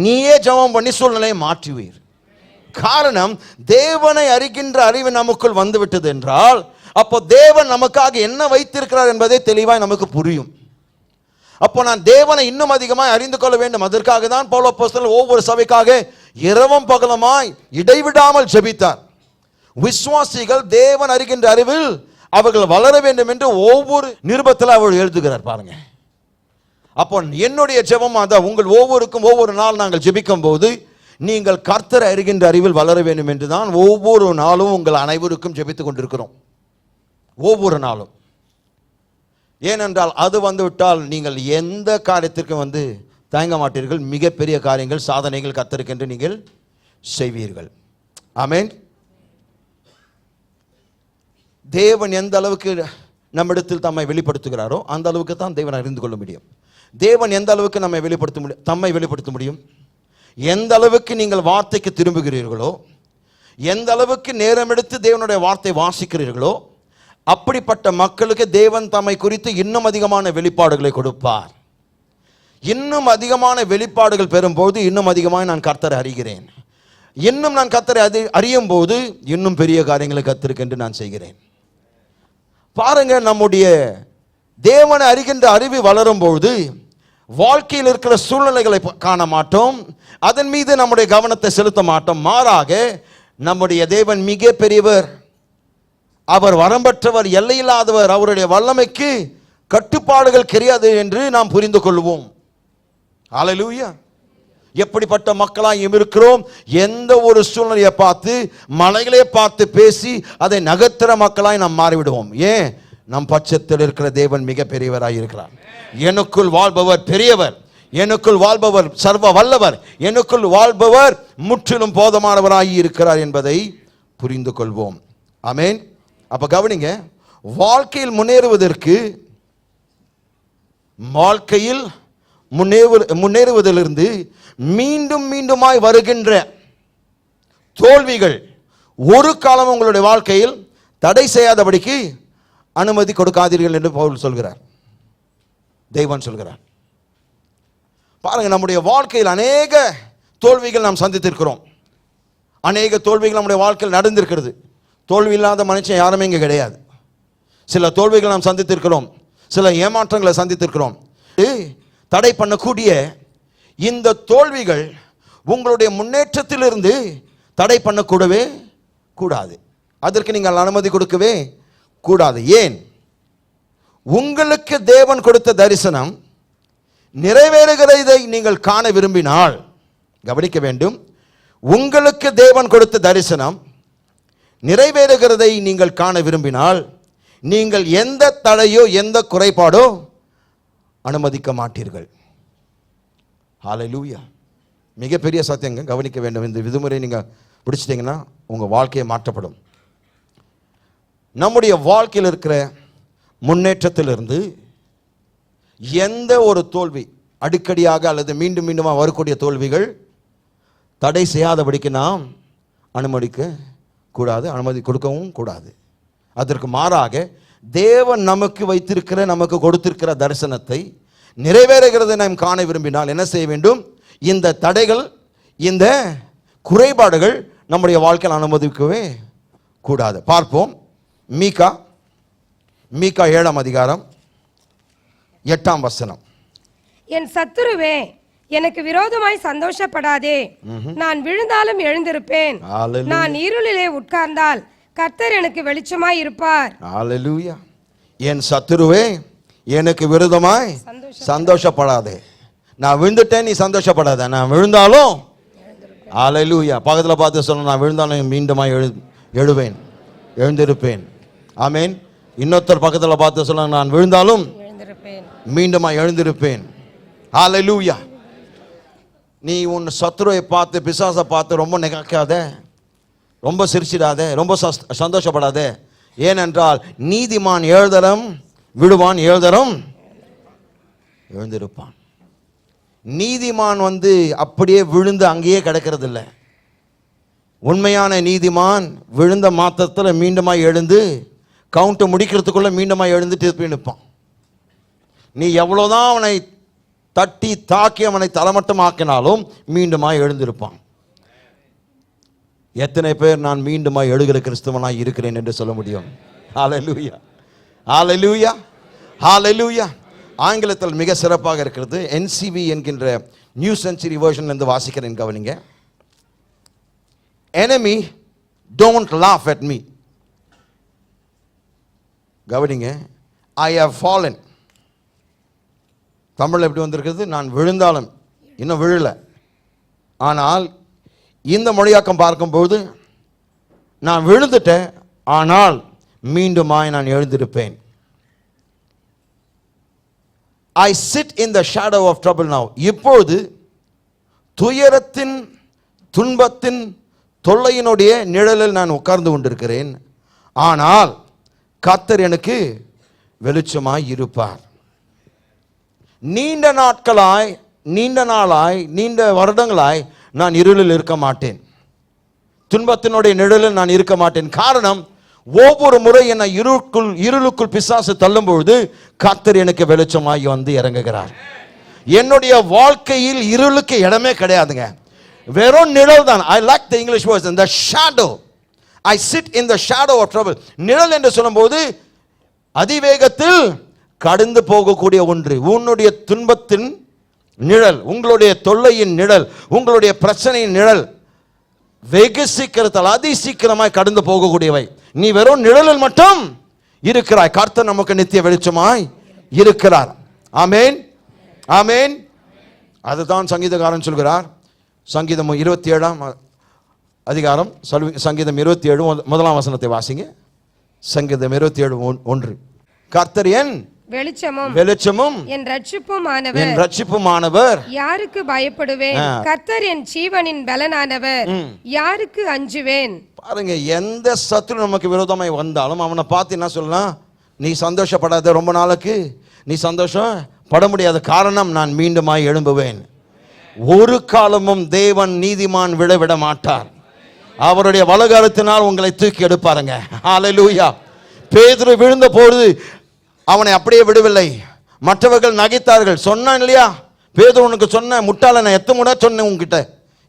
நீயே ஜெபம் பண்ணி சூழ்நிலையை மாற்றுவீர். காரணம், தேவனை அறிகின்ற அறிவு நமக்குள் வந்துவிட்டது என்றால் அப்போ தேவன் நமக்காக என்ன வைத்திருக்கிறார் என்பதை தெளிவாய் நமக்கு புரியும். அப்போ நான் தேவனை இன்னும் அதிகமாய் அறிந்து கொள்ள வேண்டும். அதற்காக தான் பவுல் அப்போஸ்தலர் ஒவ்வொரு சபைக்காக இரவும் பகலுமாய் இடைவிடாமல் ஜெபித்தார். விசுவாசிகள் தேவன் அறிகின்ற அறிவில் அவர்கள் வளர வேண்டும் என்று ஒவ்வொரு நிருபத்தில் அவர் எழுதுகிறார். பாருங்க, அப்போ என்னுடைய ஜெபம் அதான். உங்கள் ஒவ்வொருக்கும் ஒவ்வொரு நாள் நாங்கள் ஜெபிக்கும் போது நீங்கள் கர்த்தரை அறிகின்ற அறிவில் வளர வேண்டும் என்று தான் ஒவ்வொரு நாளும் உங்கள் அனைவருக்கும் ஜெபித்துக் கொண்டிருக்கிறோம். ஒவ்வொரு நாளும். ஏனென்றால் அது வந்துவிட்டால் நீங்கள் எந்த காரியத்திற்கும் தயங்க மாட்டீர்கள். மிகப்பெரிய காரியங்கள், சாதனைகள் கர்த்தருக்கென்று நீங்கள் செய்வீர்கள். ஆமென். தேவன் எந்த அளவுக்கு நம்மிடத்தில் தம்மை வெளிப்படுத்துகிறாரோ அந்த அளவுக்கு தான் தேவனை அறிந்து கொள்ள முடியும். தேவன் எந்த அளவுக்கு தம்மை வெளிப்படுத்த முடியும், எந்த அளவுக்கு நீங்கள் வார்த்தைக்கு திரும்புகிறீர்களோ, எந்த அளவுக்கு நேரம் எடுத்து தேவனுடைய வார்த்தை வாசிக்கிறீர்களோ, அப்படிப்பட்ட மக்களுக்கு தேவன் தம்மை குறித்து இன்னும் அதிகமான வெளிப்பாடுகளை கொடுப்பார். இன்னும் அதிகமான வெளிப்பாடுகள் பெறும்போது இன்னும் அதிகமாக நான் கர்த்தரை அறிகிறேன். இன்னும் நான் கர்த்தரை அறியும் போது இன்னும் பெரிய காரியங்களை கர்த்தருக்கென்று நான் செய்கிறேன். பாருங்க, நம்முடைய தேவனை அறிகின்ற அறிவு வளரும்போது வாழ்க்கையில் இருக்கிற சூழ்நிலைகளை காண மாட்டோம், அதன் மீது நம்முடைய கவனத்தை செலுத்த மாட்டோம். மாறாக நம்முடைய தேவன் மிக பெரியவர், அவர் வரம்பற்றவர், எல்லையில்லாதவர், அவருடைய வல்லமைக்கு கட்டுப்பாடுகள் கிடையாது என்று நாம் புரிந்து கொள்வோம். ஹல்லேலூயா. எப்படிப்பட்ட மக்களாய் இருக்கிறோம்? எந்த ஒரு சூழ்நிலையை பார்த்து, மலைகளை பார்த்து பேசி அதை நகர்த்துற மக்களாய் நாம் மாறிவிடுவோம். ஏன்? நம் பட்சத்தில் இருக்கிற தேவன் மிக பெரியவராய் இருக்கிறார். எனக்குள் வாழ்பவர் பெரியவர், எனக்குள் வாழ்பவர் சர்வ வல்லவர், எனக்குள் வாழ்பவர் முற்றிலும் போதுமானவராய் இருக்கிறார் என்பதை புரிந்து கொள்வோம். ஆமென். அப்ப கவனிங்க, வாழ்க்கையில் முன்னேறுவதிலிருந்து மீண்டும் மீண்டுமாய் வருகின்ற தோல்விகள் ஒரு காலம் உங்களுடைய வாழ்க்கையில் தடை செய்யாதபடிக்கு அனுமதி கொடுக்காதீர்கள் என்று பவுல் சொல்கிறார், தேவன் சொல்கிறார். பாருங்க, நம்முடைய வாழ்க்கையில் அநேக தோல்விகள் நாம் சந்தித்திருக்கிறோம். அநேக தோல்விகள் நம்முடைய வாழ்க்கையில் நடந்திருக்கிறது. தோல்வி இல்லாத மனுஷன் யாருமே இங்கே கிடையாது. சில தோல்விகள் நாம் சந்தித்திருக்கிறோம், சில ஏமாற்றங்களை சந்தித்திருக்கிறோம். தடை பண்ணக்கூடிய இந்த தோல்விகள் உங்களுடைய முன்னேற்றத்திலிருந்து தடை பண்ணக்கூடவே கூடாது. அதற்கு நீங்கள் அனுமதி கொடுக்கவே கூடாது. ஏன்? உங்களுக்கு தேவன் கொடுத்த தரிசனம் நிறைவேறுகிறதை நீங்கள் காண விரும்பினால், கவனிக்க வேண்டும், உங்களுக்கு தேவன் கொடுத்த தரிசனம் நிறைவேறுகிறதை நீங்கள் காண விரும்பினால் நீங்கள் எந்த தடையோ எந்த குறைபாடோ அனுமதிக்க மாட்டீர்கள். ஹல்லேலூயா. மிகப்பெரிய சத்தியங்க, கவனிக்க வேண்டும். இந்த விதிமுறை நீங்கள் பிடிச்சிட்டிங்கன்னா உங்கள் வாழ்க்கையை மாற்றப்படும். நம்முடைய வாழ்க்கையில் இருக்கிற முன்னேற்றத்திலிருந்து எந்த ஒரு தோல்வி, அடிக்கடியாக அல்லது மீண்டும் மீண்டுமாக வரக்கூடிய தோல்விகள் தடை செய்யாதபடிக்கு நாம் அனுமதிக்க கூடாது, அனுமதி கொடுக்கவும் கூடாது. அதற்கு மாறாக தேவன் நமக்கு வைத்திருக்கிற, நமக்கு கொடுத்திருக்கிற தரிசனத்தை நிறைவேறுகிறதை நாம் காண விரும்பினால் என்ன செய்ய வேண்டும்? இந்த தடைகள், இந்த குறைபாடுகள் நம்முடைய வாழ்க்கையில் அனுமதிக்கவே கூடாது. பார்ப்போம். மீகா 7ஆம் அதிகாரம் 8ஆம் வசனம். என் சத்துருவே, எனக்கு விரோதமாய் சந்தோஷப்படாதே. நான் விழுந்தாலும் எழுந்திருப்பேன். நான் இருளிலே உட்கார்ந்தால் கர்த்தர் எனக்கு வெளிச்சமாய் இருப்பார். ஹல்லேலூயா. என் சத்துருவே, எனக்கு விரோதமாய் சந்தோஷப்படாதே. நான் விழுந்துட்டேன், நீ சந்தோஷப்படாத. நான் விழுந்தாலும், ஹல்லேலூயா, பக்கத்தில் பார்த்து சொல்ல, நான் விழுந்தாலும் மீண்டுமாய் எழுவேன், எழுந்திருப்பேன். ஆமென். இன்னொருத்தர் பக்கத்தில் பார்த்து சொல்ல, நான் விழுந்தாலும் மீண்டுமாய் எழுந்திருப்பேன். ஹல்லேலூயா. நீ உன் சத்துருவை பார்த்து, பிசாசை பார்த்து ரொம்ப நிகாக்காத, ரொம்ப சிரிச்சிடாத, ரொம்ப சந்தோஷப்படாத. ஏனென்றால் நீதிமான் 7 தரம் விழுவான், 7 தரம் எழுந்திருப்பான். நீதிமான் அப்படியே விழுந்து அங்கேயே கிடக்கிறது இல்லை. உண்மையான நீதிமான் விழுந்த மாத்திரத்தில் மீண்டுமாய் எழுந்து, கவுண்ட் முடிக்கிறதுக்குள்ள மீண்டுமாய் எழுந்து திருப்பி நிற்பான். நீ எவ்வளோதான் அவனை தட்டி தாக்கி அவனை தலமட்டம் ஆக்கினாலும் மீண்டுமாய் எழுந்திருப்பான். எத்தனை பேர் நான் மீண்டுமாய் எழுகிற கிறிஸ்தவனாய் இருக்கிறேன் என்று சொல்ல முடியும்? ஹல்லேலூயா, ஹல்லேலூயா, ஹல்லேலூயா. ஆங்கிலத்தில் மிக சிறப்பாக இருக்கிறது. NCV என்கின்ற நியூ செஞ்சுரி வெர்ஷன் இருந்து வாசிக்கிறேன், கவனிங்க. enemy don't laugh at me. கவனிங்க. I have fallen. தமிழ் எப்படி வந்திருக்கிறது? நான் விழுந்தாலும், இன்னும் விழல. ஆனால் இந்த மொழியாக்கம் பார்க்கும்போது, நான் விழுந்துட்டேன், ஆனால் மீண்டுமாய் நான் எழுந்திருப்பேன். I sit in the shadow of trouble now. இப்பொழுது துயரத்தின், துன்பத்தின், தொல்லையினுடைய நிழலில் நான் உட்கார்ந்து கொண்டிருக்கிறேன். ஆனால் கர்த்தர் எனக்கு வெளிச்சமாய் இருப்பார். நீண்ட நாட்களாய், நீண்ட நாளாய், நீண்ட வருடங்களாய் நான் இருளில் இருக்க மாட்டேன், துன்பத்தினுடைய நிழலில் நான் இருக்க மாட்டேன். காரணம், ஒவ்வொரு முறை என்னை இருளுக்குள் பிசாசு தள்ளும் பொழுது கர்த்தர் எனக்கு வெளிச்சமாய் இறங்குகிறார். என்னுடைய வாழ்க்கையில் இருளுக்கு இடமே கிடையாதுங்க, வெறும் நிழல் தான். I like the English words, in the shadow. I sit in the shadow of trouble. நிழல் என்று சொல்லும்போது அதிவேகத்தில் கடந்து போகக்கூடிய ஒன்று. உன்னுடைய துன்பத்தின் நிழல், உங்களுடைய தொல்லையின் நிழல், உங்களுடைய பிரச்சனையின் நிழல் வெகு சீக்கிரத்தால், அதி சீக்கிரமாய் கடந்து போகக்கூடியவை. நீ வெறும் நிழலில் மட்டும் இருக்கிறாய். கர்த்தர் நமக்கு நித்திய வெளிச்சமாய் இருக்கிறார். ஆமென், ஆமென். அதுதான் சங்கீதக்காரன் சொல்கிறார். சங்கீதம் 27ஆம் அதிகாரம், சங்கீதம் 27 முதலாம் வசனத்தை வாசிங்க. சங்கீதம் 27:1. கர்த்தர் என் வெளிச்சமும் என் ரட்சிப்புமானவர், யாருக்கு பயப்படுவேன்? கர்த்தர் என் ஜீவனின் பலனானவர், யாருக்கு அஞ்சுவேன்? பாருங்க, எந்த சத்துரு நமக்கு விரோதமாய் வந்தாலும் அவனை பார்த்து என்ன சொல்லலாம்? நீ சந்தோஷப்படாத, ரொம்ப நாளுக்கு நீ சந்தோஷம் பட முடியாத. காரணம், நான் மீண்டுமாய் எழும்புவேன். ஒரு காலமும் தேவன் நீதிமான் விட மாட்டார். அவருடைய வலகரத்தினால் உங்களை தூக்கி எடுப்பாருங்க. ஹல்லேலூயா. பேதுரு விழுந்த பொழுது அவனை அப்படியே விடவில்லை. மற்றவர்கள் நகைத்தார்கள். சொன்னான் இல்லையா, பேதுரு உனக்கு சொன்ன முட்டாள, நான் எத்தனை முறை சொன்னேன் உங்ககிட்ட,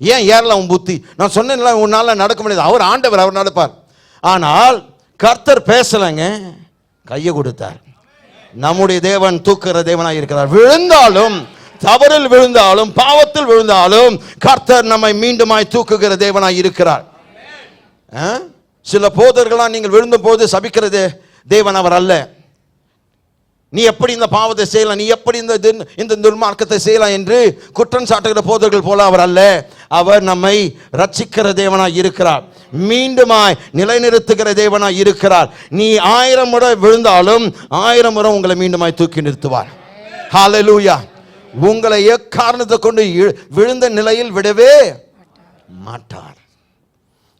ஏன் ஏறல உன் புத்தி? நான் சொன்னேன், உன்னால நடக்க முடியாது. அவர் ஆண்டவர், அவர் நடப்பார். ஆனால் கர்த்தர் பேசலைங்க, கையை கொடுத்தார். நம்முடைய தேவன் தூக்குற தேவனாய் இருக்கிறார். விழுந்தாலும், தவறில் விழுந்தாலும், பாவத்தில் விழுந்தாலும் கர்த்தர் நம்மை மீண்டுமாய் தூக்குகிற தேவனாய் இருக்கிறார். சில போதர்களால் நீங்கள் விழுந்த போது சபிக்கிறது தேவன் அவர் அல்ல. நீ எப்படி இந்த பாவத்தை செய்யலாம், நீ எப்படி இந்த துர்மார்க்கத்தை செய்யலாம் என்று குற்றம் சாட்டுகிற போதர்கள் போல அவர் அல்ல. அவர் நம்மை ரட்சிக்கிற தேவனாய் இருக்கிறார், மீண்டுமாய் நிலைநிறுத்துகிற தேவனாய் இருக்கிறார். நீ 1000 முறை விழுந்தாலும் 1000 முறை உங்களை மீண்டுமாய் தூக்கி நிறுத்துவார். ஹல்லேலூயா. உங்களை எக்காரணத்தை கொண்டு விழுந்த நிலையில் விடவே மாட்டார்.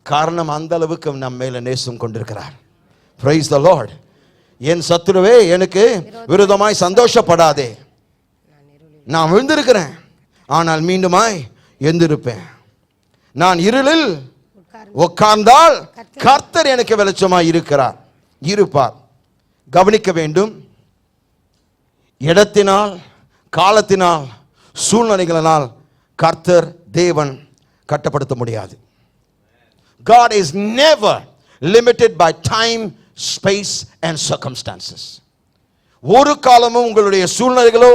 காரணம், அந்த அளவுக்கு நம்ம மேல நேசம் கொண்டிருக்கிறார். Praise the Lord. என் சத்துருவே எனக்கு விரோதமாய் சந்தோஷப்படாதே. நான் விழுந்திருக்கிறேன், ஆனால் மீண்டுமாய் எழுந்திருப்பேன். நான் இருளில் உட்கார்ந்தால் கர்த்தர் எனக்கு வெளிச்சமாய் இருப்பார். கவனிக்க வேண்டும், இடத்தினால், காலத்தினால், சூழ்நிலைகளினால் கர்த்தர் தேவன் கட்டப்படுத்த முடியாது. God is never limited by time, space and circumstances. ஒரு காலமும் உங்களுடைய சூழ்நிலைகளோ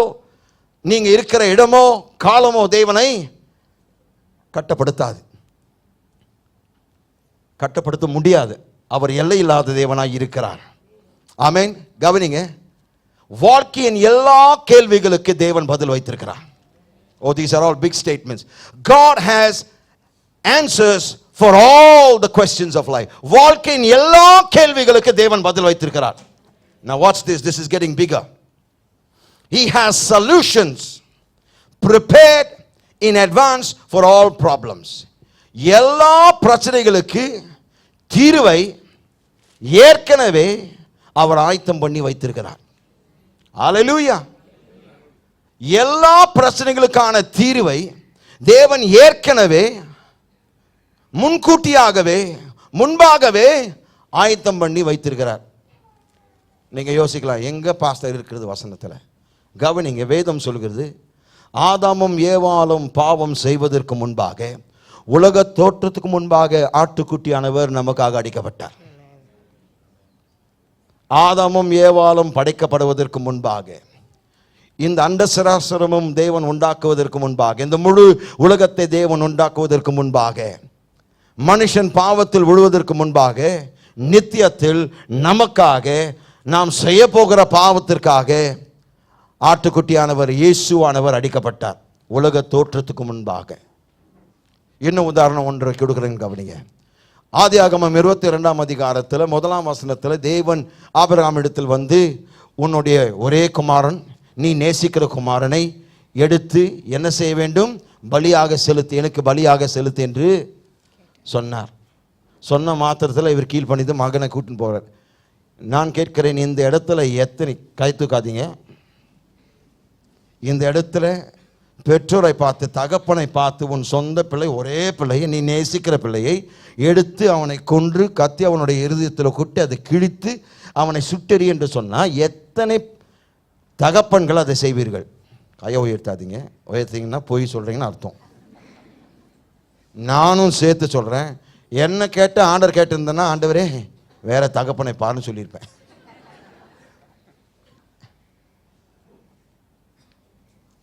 நீங்க இருக்கிற இடமோ காலமோ தேவனை கட்டப்படுத்தாது, கட்டப்படுத்த முடியாது. அவர் எல்லை இல்லாத தேவனாய் இருக்கிறார். ஆமென். கவனிங்க, வாழ்க்கையின் எல்லா கேள்விகளுக்கு தேவன் பதில் வைத்திருக்கிறார். Oh, these are all big statements. God has answers for all the questions of life. வாழ்க்கையின் எல்லா கேள்விகளுக்கு தேவன் பதில் வைத்திருக்கிறார். Now watch this, this is getting bigger. He has solutions prepared in advance for all problems. எல்லா பிரச்சனைகளுக்கு தீர்வை ஏற்கனவே அவர் ஆயத்தம் பண்ணி வைத்திருக்கிறார். ஹல்லேலூயா. எல்லா பிரச்சனைகளுக்கான தீர்வை தேவன் ஏற்கனவே முன்பாகவே ஆயத்தம் பண்ணி வைத்திருக்கிறார். நீங்க யோசிக்கலாம், எங்க பாஸ்டர் இருக்கிறது வசனத்துல? கவனிங்க, வேதம் சொல்கிறது, ஆதாமும் ஏவாளும் பாவம் செய்வதற்கு முன்பாக, உலக தோற்றத்துக்கு முன்பாக ஆட்டுக்குட்டியானவர் நமக்காக அடிக்கப்பட்டார். ஆதாமும் ஏவாளும் படைக்கப்படுவதற்கு முன்பாக, இந்த அண்டசராசரமும் தேவன் உண்டாக்குவதற்கு முன்பாக, இந்த முழு உலகத்தை தேவன் உண்டாக்குவதற்கு முன்பாக, மனுஷன் பாவத்தில் விழுவதற்கு முன்பாக, நித்தியத்தில் நமக்காக, நாம் செய்ய போகிற பாவத்திற்காக ஆட்டுக்குட்டியானவர் இயேசுவானவர் அடிக்கப்பட்டார், உலக தோற்றத்துக்கு முன்பாக. இன்னும் உதாரணம் ஒன்றை கொடுக்குறேன், கவனிங்க. ஆதியாகமம் 22 அதிகாரத்தில் 1 வசனத்தில் தேவன் ஆபிரகாம் இடத்தில் வந்து, உன்னுடைய ஒரே குமாரன், நீ நேசிக்கிற குமாரனை எடுத்து என்ன செய்ய வேண்டும்? பலியாக செலுத்து, எனக்கு பலியாக செலுத்து என்று சொன்னார். சொன்ன மாத்திரத்தில் இவர் கீழ் பண்ணிட்டு மகனை கூட்டின்னு போகிறார். நான் கேட்கிறேன், இந்த இடத்துல எத்தனை கை தூக்காதீங்க, இந்த இடத்துல பெற்றோரை பார்த்து, தகப்பனை பார்த்து, உன் சொந்த பிள்ளை, ஒரே பிள்ளையை, நீ நேசிக்கிற பிள்ளையை எடுத்து அவனை கொன்று கத்தி அவனுடைய இருதயத்தில் கொட்டி அதை கிழித்து அவனை சுட்டெறி என்று சொன்னால் எத்தனை தகப்பன்கள் அதை செய்வீர்கள்? கையை உயர்த்தாதீங்க, உயர்த்தீங்கன்னா பொய் சொல்கிறீங்கன்னு அர்த்தம். நானும் சேர்த்து சொல்கிறேன், என்ன கேட்ட ஆண்டவர் கேட்டிருந்தேன்னா, ஆண்டவரே வேற தகப்பனை பாருன்னு சொல்லியிருப்பேன்.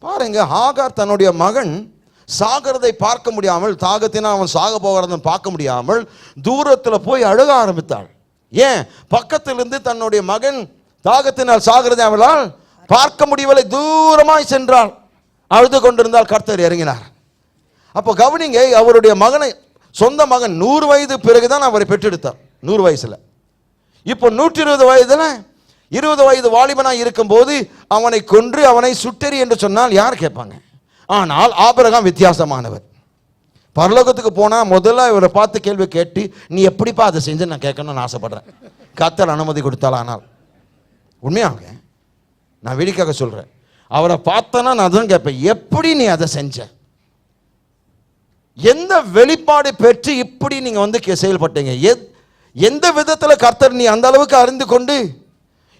பாருங்க, ஆகார் தன்னுடைய மகன் சாகிறதை பார்க்க முடியாமல், தாகத்தினால் அவன் சாக போகிறத பார்க்க முடியாமல் தூரத்தில் போய் அழுக ஆரம்பித்தாள். ஏன்? பக்கத்திலிருந்து தன்னுடைய மகன் தாகத்தினால் சாகிறதை அவளால் பார்க்க முடியவில்லை, தூரமாய் சென்றாள், அழுது கொண்டிருந்தால் கர்த்தர் இறங்கினார். அப்போ கவனிங்க, அவருடைய மகனை, சொந்த மகன் 100 வயது பிறகுதான் அவரை பெற்றெடுத்தார். 100 வயசுல. இப்போ 120 வயதுல 20 வயது வாலிபனாய் இருக்கும்போது அவனை கொன்று அவனை சுட்டெறி என்று சொன்னால் யார் கேட்பாங்க? ஆனால் ஆபிரகாம் வித்தியாசமானவர். பரலோகத்துக்கு போனால் முதல்ல இவரை பார்த்து கேள்வி கேட்டு, நீ எப்படிப்பா அதை செஞ்சு நான் கேட்கணும்னு ஆசைப்படுறேன். கர்த்தர் அனுமதி கொடுத்தால். ஆனால் உண்மையாக நான் வேடிக்கையாக சொல்கிறேன், அவரை பார்த்தனா நான் தான் கேட்பேன், எப்படி நீ அதை செஞ்ச? எந்த வெளிப்பாடு பெற்று இப்படி நீங்கள் வந்து செயல்பட்டீங்க? எந்த விதத்தில் கர்த்தர் நீ அந்த அளவுக்கு அறிந்து கொண்டு,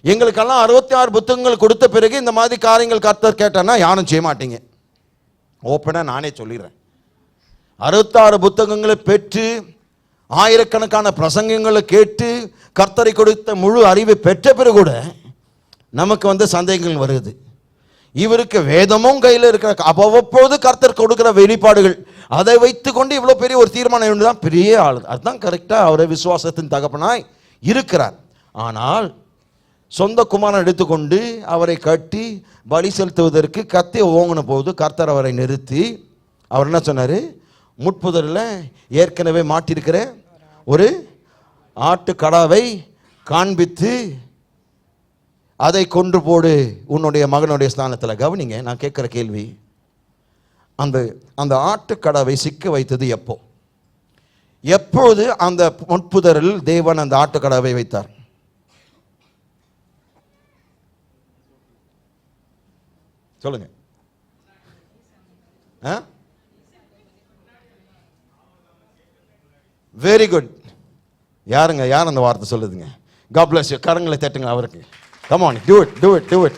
எங்களுக்கெல்லாம் 66 புத்தகங்கள் கொடுத்த பிறகு இந்த மாதிரி காரியங்கள் கர்த்தர் கேட்டான்னா யாரும் செய்ய மாட்டீங்க. ஓப்பனாக நானே சொல்லிடுறேன், 66 புத்தகங்களை பெற்று ஆயிரக்கணக்கான பிரசங்கங்களை கேட்டு கர்த்தரை கொடுத்த முழு அறிவை பெற்ற பிறகு கூட நமக்கு வந்து சந்தேகங்கள் வருது. இவருக்கு வேதமும் கையில் இருக்கிற, அவ்வப்போது கர்த்தர் கொடுக்கிற வெளிப்பாடுகள், அதை வைத்து கொண்டு இவ்வளோ பெரிய ஒரு தீர்மானம் தான் பெரிய ஆள். அதுதான் கரெக்டாக அவரை விசுவாசத்தின் தகப்பனாய் இருக்கிறார். ஆனால் சொந்த குமாரன் எடுத்துக்கொண்டு அவரை கட்டி பலி செலுத்துவதற்கு கத்தி ஓங்கின போது கர்த்தர் அவரை நிறுத்தி அவர் என்ன சொன்னார்? முட்புதரில் ஏற்கனவே மாட்டிருக்கிற ஒரு ஆட்டுக்கடாவை காண்பித்து அதை கொன்று போடு உன்னுடைய மகனுடைய ஸ்தானத்தில். கவனிங்க, நான் கேட்குற கேள்வி, அந்த ஆட்டுக்கடாவை சிக்க வைத்தது எப்பொழுது அந்த முட்புதரில் தேவன் அந்த ஆட்டுக்கடாவை வைத்தார்? சொல்லுங்க. Very good. யாருங்க யார் அந்த வார்த்தை சொல்லுதுங்க? God bless you. கரங்களை தட்டுங்க அவருக்கு. Come on, do it, do it, do it.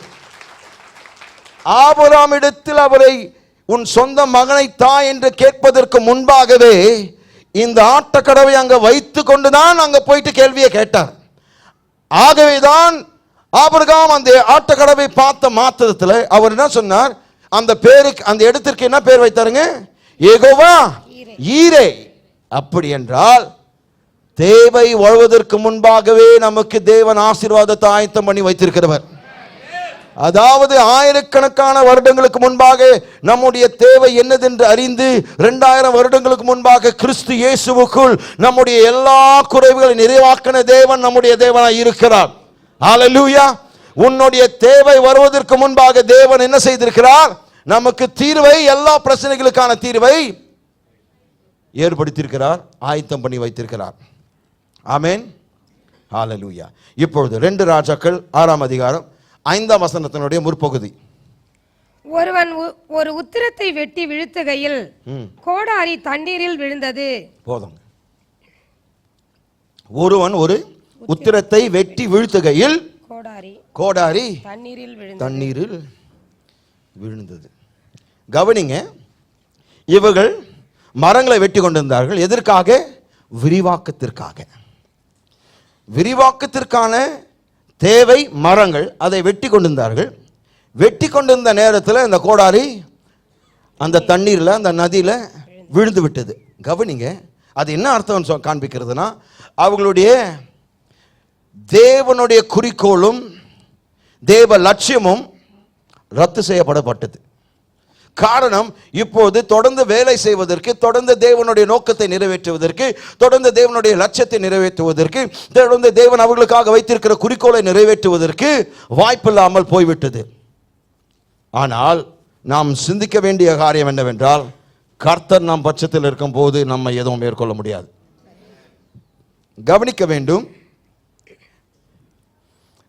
ஆபிரகாமிடத்தில் அவரை உன் சொந்த மகனை தா என்று கேட்பதற்கு முன்பாகவே இந்த ஆட்டுக்கடவை அங்க வைத்து கொண்டுதான் அங்க போயிட்டு கேள்வியை கேட்டார். ஆகவேதான் ஆபிரகாம் அந்த ஆட்டுக்கடவை பார்த்த மாத்திரத்தில் அவர் என்ன சொன்னார்? அந்த பேருக்கு, அந்த இடத்திற்கு என்ன பேர் வைத்தாருங்க? யெகோவா ஈரே. அப்படி என்றால் தேவை வருவதற்கு முன்பாகவே நமக்கு தேவன் ஆசீர்வாதத்தை ஆயத்தம் பண்ணி வைத்திருக்கிறவர். அதாவது ஆயிரக்கணக்கான வருடங்களுக்கு முன்பாக நம்முடைய தேவை என்னதென்று அறிந்து 2000 வருடங்களுக்கு முன்பாக கிறிஸ்து இயேசுவுக்குள் நம்முடைய எல்லா குறைவுகளை நிறைவாக்கின தேவன் நம்முடைய தேவனாய் இருக்கிறார். ஹல்லேலூயா. உன்னுடைய தேவை வருவதற்கு முன்பாக தேவன் என்ன செய்திருக்கிறார்? நமக்கு தீர்வை, எல்லா பிரச்சனைகளுக்கான தீர்வை ஏற்படுத்தியிருக்கிறார், ஆயத்தம் பண்ணி வைத்திருக்கிறார். ஆமென். ஹல்லேலூயா. இப்பொழுது 2 ராஜாக்கள் 6ஆம் அதிகாரம் 5ஆம் வசனத்தினுடைய முற்பகுதி. ஒருவன் ஒரு உத்திரத்தை வெட்டி வீழ்த்துகையில் கோடாரி தண்ணீரில் விழுந்தது. போதும். ஒருவன் ஒரு உத்திரத்தை வெட்டி வீழ்த்துகையில் கோடாரி தண்ணீரில் விழுந்தது. கவனிங்க, இவர்கள் மரங்களை வெட்டி கொண்டிருந்தார்கள். எதற்காக? விரிவாக்கத்திற்காக. விரிவாக்கத்திற்கான தேவை மரங்கள். அதை வெட்டி கொண்டிருந்தார்கள். வெட்டி கொண்டிருந்த நேரத்தில் இந்த கோடாரி அந்த தண்ணீரில், அந்த நதியில் விழுந்து விட்டது. கவனிங்க, அது என்ன அர்த்தம் காண்பிக்கிறதுனா, அவங்களுடைய தேவனுடைய குறிக்கோளும் தேவ லட்சியமும் ரத்து செய்யப்படப்பட்டது. காரணம், இப்போது தொடர்ந்து வேலை செய்வதற்கு, தொடர்ந்து தேவனுடைய நோக்கத்தை நிறைவேற்றுவதற்கு, தொடர்ந்து தேவனுடைய லட்சியத்தை நிறைவேற்றுவதற்கு, தொடர்ந்து தேவன் அவர்களுக்காக வைத்திருக்கிற குறிக்கோளை நிறைவேற்றுவதற்கு வாய்ப்பில்லாமல் போய்விட்டது. ஆனால் நாம் சிந்திக்க வேண்டிய காரியம் என்னவென்றால், கர்த்தர் நம் பட்சத்தில் இருக்கும் போது நம்ம எதுவும் மேற்கொள்ள முடியாது. கவனிக்க வேண்டும்.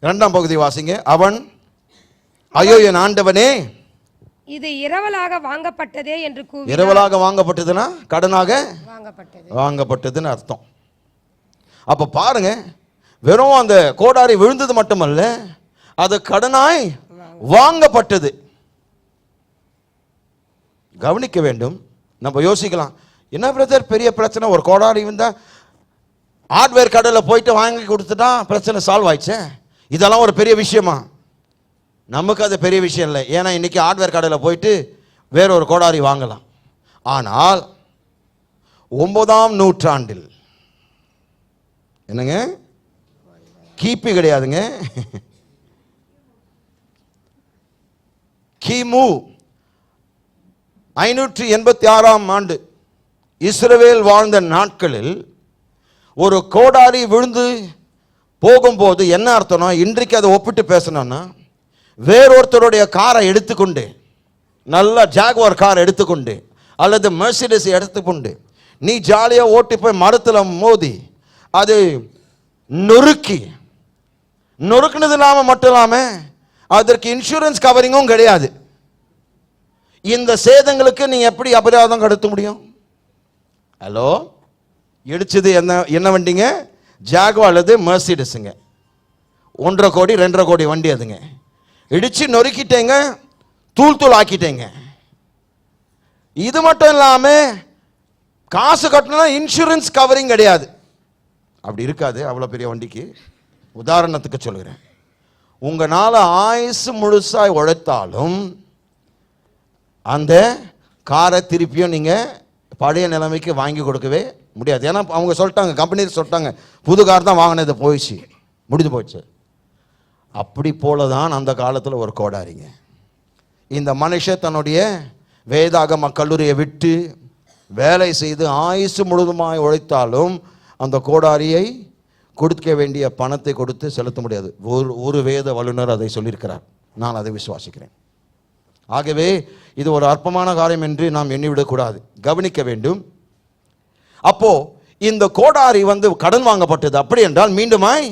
2ஆம் பகுதி வாசிங்க. அவன், ஐயோ என் ஆண்டவனே, இது இரவலாக வாங்கப்பட்டதே என்று கூவி. இரவலாக வாங்கப்பட்டதுன்னா கடனாக வாங்கப்பட்டதுன்னு அர்த்தம். அப்ப பாருங்க, வெறும் அந்த கோடாரி விழுந்தது மட்டுமல்ல, அது கடனாய் வாங்கப்பட்டது. கவனிக்க வேண்டும். நம்ம யோசிக்கலாம், என்ன பிரதர் பெரிய பிரச்சனை, ஒரு கோடாரி வந்தா ஹார்ட்வேர் கடையில் போயிட்டு வாங்கி கொடுத்துட்டா பிரச்சனை சால்வ் ஆயிடுச்சு. இதெல்லாம் ஒரு பெரிய விஷயமா? நமக்கு அது பெரிய விஷயம் இல்லை. ஏன்னா இன்னைக்கு ஹார்ட்வேர் கடையில் போயிட்டு வேற ஒரு கோடாரி வாங்கலாம். ஆனால் 9ஆம் நூற்றாண்டில், என்னங்க, கிபி கிடையாதுங்க, கிமு 586ஆம் ஆண்டு இஸ்ரவேல் வாழ்ந்த நாட்களில் ஒரு கோடாரி விழுந்து போகும்போது என்ன அர்த்தம்னா, இன்றைக்கு அதை ஒப்பிட்டு பேசணும்னா, வேறொருத்தருடைய காரை எடுத்துக்கொண்டு, நல்ல ஜாகுவார் கார் எடுத்துக்கொண்டு அல்லது மெர்சிடிஸ் எடுத்துக்கொண்டு நீ ஜாலியாக ஓட்டி போய் மரத்தில் மோதி அது நொறுக்குனது இல்லாமல் மட்டும் இல்லாமல் அதற்கு இன்சூரன்ஸ் கவரிங்கும் கிடையாது. இந்த சேதங்களுக்கு நீ எப்படி அபராதம் கடத்த முடியும்? ஹலோ, இடிச்சது என்ன வண்டிங்க? ஜாகுவார் அல்லது மெர்சிடிஸுங்க. 1.5 கோடி 2.5 கோடி வண்டி அதுங்க. இடிச்சு நொறுக்கிட்டேங்க, தூள் ஆக்கிட்டேங்க. இது மட்டும் இல்லாமல் காசு கட்டணும்னா இன்சூரன்ஸ் கவரிங் கிடையாது. அப்படி இருக்காது அவ்வளோ பெரிய வண்டிக்கு. உதாரணத்துக்கு சொல்கிறேன், உங்களால் ஆயுசு முழுசாய் உழைத்தாலும் அந்த காரை திருப்பியும் நீங்கள் பழைய நிலைமைக்கு வாங்கி கொடுக்கவே முடியாது. ஏன்னா அவங்க சொல்லிட்டாங்க, கம்பெனி சொல்லிட்டாங்க, புது கார் தான் வாங்கினது, போயிடுச்சு, முடிஞ்சு போயிடுச்சு. அப்படி போல தான் அந்த காலத்தில் ஒரு கோடாரிங்க. இந்த மனுஷன் தன்னுடைய வேதாகம கல்லூரியை விட்டு வேலை செய்து ஆயுசு முழுதுமாய் உழைத்தாலும் அந்த கோடாரியை கொடுக்க வேண்டிய பணத்தை கொடுத்து செலுத்த முடியாது. ஒரு வேத வல்லுநர் அதை சொல்லியிருக்கிறார், நான் அதை விசுவாசிக்கிறேன். ஆகவே இது ஒரு அற்பமான காரியம் என்று நாம் எண்ணிவிடக்கூடாது, கவனிக்க வேண்டும். அப்போ இந்த கோடாரி கடன் வாங்கப்பட்டது. அப்படி என்றால் மீண்டுமாய்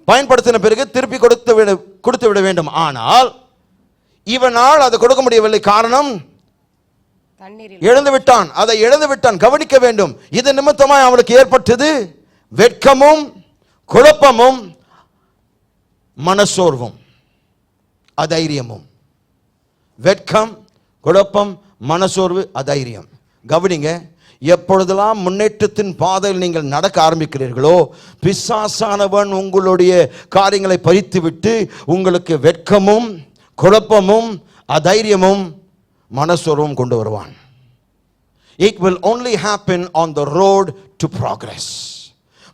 பயன்படுத்தின பிறகு திருப்பி கொடுத்து விட வேண்டும். ஆனால் இவனால் அதை கொடுக்க முடியவில்லை. காரணம், தண்ணீரில் இழந்து விட்டான். அதை இழந்து விட்டான். கவனிக்க வேண்டும். இது நிமித்தமாய் அவனுக்கு ஏற்பட்டது வெட்கமும் குழப்பமும் மனசோர்வும் அதைரியமும். வெட்கம், குழப்பம், மனசோர்வு, அதைரியம். கவனிங்க, எப்பொழுதெல்லாம் முன்னேற்றத்தின் பாதையில் நீங்கள் நடக்க ஆரம்பிக்கிறீர்களோ, பிசாசானவன் உங்களுடைய காரியங்களை பறித்துவிட்டு உங்களுக்கு வெட்கமும் குழப்பமும் அதைரியமும் மனசோர்வும் கொண்டு வருவான். It will only happen on the road to progress.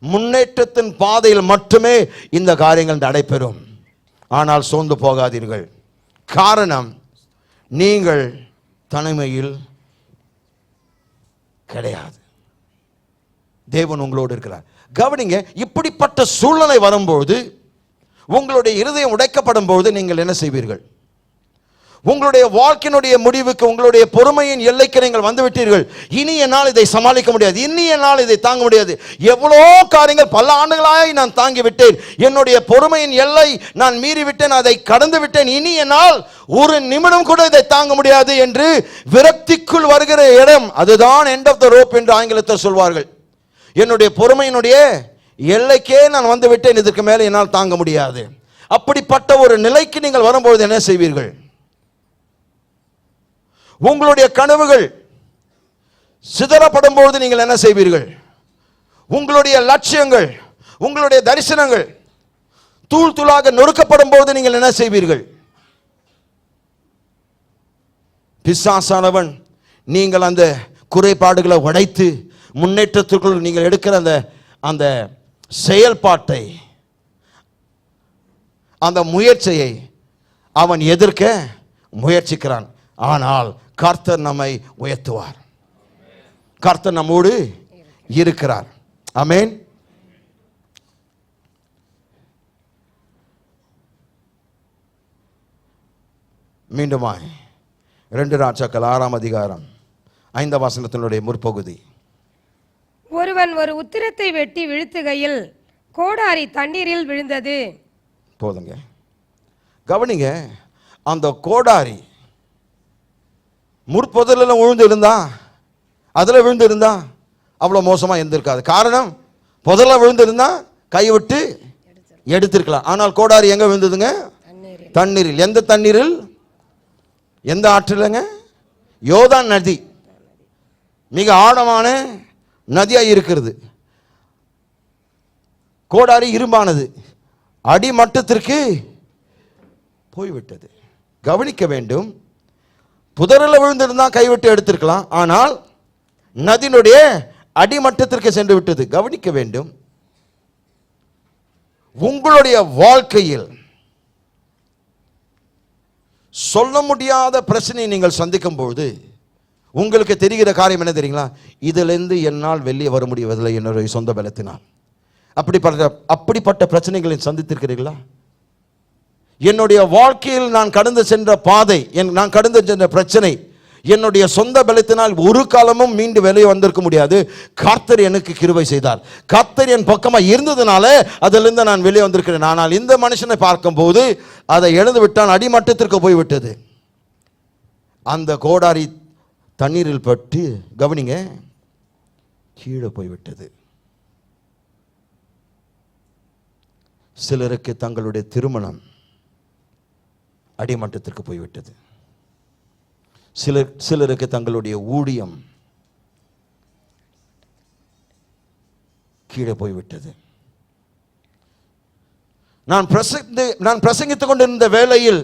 முன்னேற்றத்தின் பாதையில் மட்டுமே இந்த காரியங்கள் நடைபெறும். ஆனால் சோர்ந்து போகாதீர்கள். காரணம், நீங்கள் தனிமையில் கிடையாது. தேவன் உங்களோடு இருக்கிறார். கவனிங்க, இப்படிப்பட்ட சூழ்நிலை வரும்போது, உங்களுடைய இருதயம் உடைக்கப்படும் போது நீங்கள் என்ன செய்வீர்கள்? உங்களுடைய வாழ்க்கையினுடைய முடிவுக்கு, உங்களுடைய பொறுமையின் எல்லைக்கு நீங்கள் வந்துவிட்டீர்கள். இனி என்னால் இதை சமாளிக்க முடியாது, இனி என்னால் இதை தாங்க முடியாது. எவ்வளோ காரியங்கள் பல ஆண்டுகளாய் நான் தாங்கி விட்டேன், என்னுடைய பொறுமையின் எல்லை நான் மீறி விட்டேன், அதை கடந்து விட்டேன், இனி என்னால் ஒரு நிமிடம் கூட இதை தாங்க முடியாது என்று விரக்திக்குள் வருகிற இடம், அதுதான் எண்ட் ஆஃப் த ரோப் என்று ஆங்கிலத்தில் சொல்வார்கள். என்னுடைய பொறுமையினுடைய எல்லைக்கே நான் வந்து விட்டேன், இதற்கு மேலே என்னால் தாங்க முடியாது. அப்படிப்பட்ட ஒரு நிலைக்கு நீங்கள் வரும்போது என்ன செய்வீர்கள்? உங்களுடைய கனவுகள் சிதறப்படும் பொழுது நீங்கள் என்ன செய்வீர்கள்? உங்களுடைய லட்சியங்கள், உங்களுடைய தரிசனங்கள் தூள் தூளாக நொறுக்கப்படும் போது நீங்கள் என்ன செய்வீர்கள்? பிசாசானவன் நீங்கள் அந்த குறைபாடுகளை உடைத்து முன்னேற்றத்திற்குள் நீங்கள் எடுக்கிற அந்த செயல்பாட்டை, அந்த முயற்சியை அவன் எதிர்க்க முயற்சிக்கிறான். ஆனால் கர்த்தர் நம்மை உயர்த்துவார். கர்த்தர் நம்மோடு இருக்கிறார். ஆமென். மீண்டுமாய் 2 ராஜாக்கள் 6ஆம் அதிகாரம் 5ஆம் வசனத்தினுடைய முற்பகுதி. ஒருவன் ஒரு உத்திரத்தை வெட்டி வீழ்த்துகையில் கோடாரி தண்ணீரில் விழுந்தது. போதுங்க, கவனிங்க. அந்த கோடாரி முற்பொதலில் விழுந்து இருந்தா, அதில் விழுந்து இருந்தா அவ்வளோ மோசமாக இருந்திருக்காது. காரணம், புதல விழுந்து இருந்தா கைவிட்டு எடுத்திருக்கலாம். ஆனால் கோடாரி எங்க விழுந்ததுங்க? தண்ணீரில். எந்த தண்ணீரில்? எந்த ஆற்றிலங்க? யோர்தான் நதி. மிக ஆழமான நதியாக இருக்கிறது. கோடாரி இரும்பானது, அடிமட்டத்திற்கு போய்விட்டது. கவனிக்க வேண்டும். புதரில் விழுந்திருந்தா கைவிட்டு எடுத்திருக்கலாம், ஆனால் நதியினுடைய அடிமட்டத்திற்கு சென்று விட்டது. கவனிக்க வேண்டும். உங்களுடைய வாழ்க்கையில் சொல்ல முடியாத பிரச்சனையை நீங்கள் சந்திக்கும் பொழுது உங்களுக்கு தெரிகிற காரியம் என்ன தெரியுங்களா? இதிலிருந்து என்னால் வெளியே வர முடியவில்லை என்னுடைய சொந்த பலத்தினால். அப்படிப்பட்ட பிரச்சனைகளை சந்தித்திருக்கிறீர்களா? என்னுடைய வாழ்க்கையில் நான் கடந்து சென்ற பாதை, நான் கடந்து சென்ற பிரச்சனை, என்னுடைய சொந்த பலத்தினால் ஒரு காலமும் மீண்டு வெளியே வந்திருக்க முடியாது. கர்த்தர் எனக்கு கிருபை செய்தார். கர்த்தர் என் பக்கமாக இருந்ததுனால அதிலிருந்து நான் வெளியே வந்திருக்கிறேன். ஆனால் இந்த மனுஷனை பார்க்கும்போது அதை எழுந்து விட்டான், அடிமட்டத்திற்கு போய்விட்டது. அந்த கோடாரி தண்ணீரில் பட்டு, கவனிங்க, கீழே போய்விட்டது. சிலருக்கு தங்களுடைய திருமணம் அடிமட்டத்திற்கு போய்விட்டது. சிலருக்கு தங்களுடைய ஊழியம் கீழே போய்விட்டது. நான் பிரசங்கித்துக் கொண்டிருந்த வேளையில்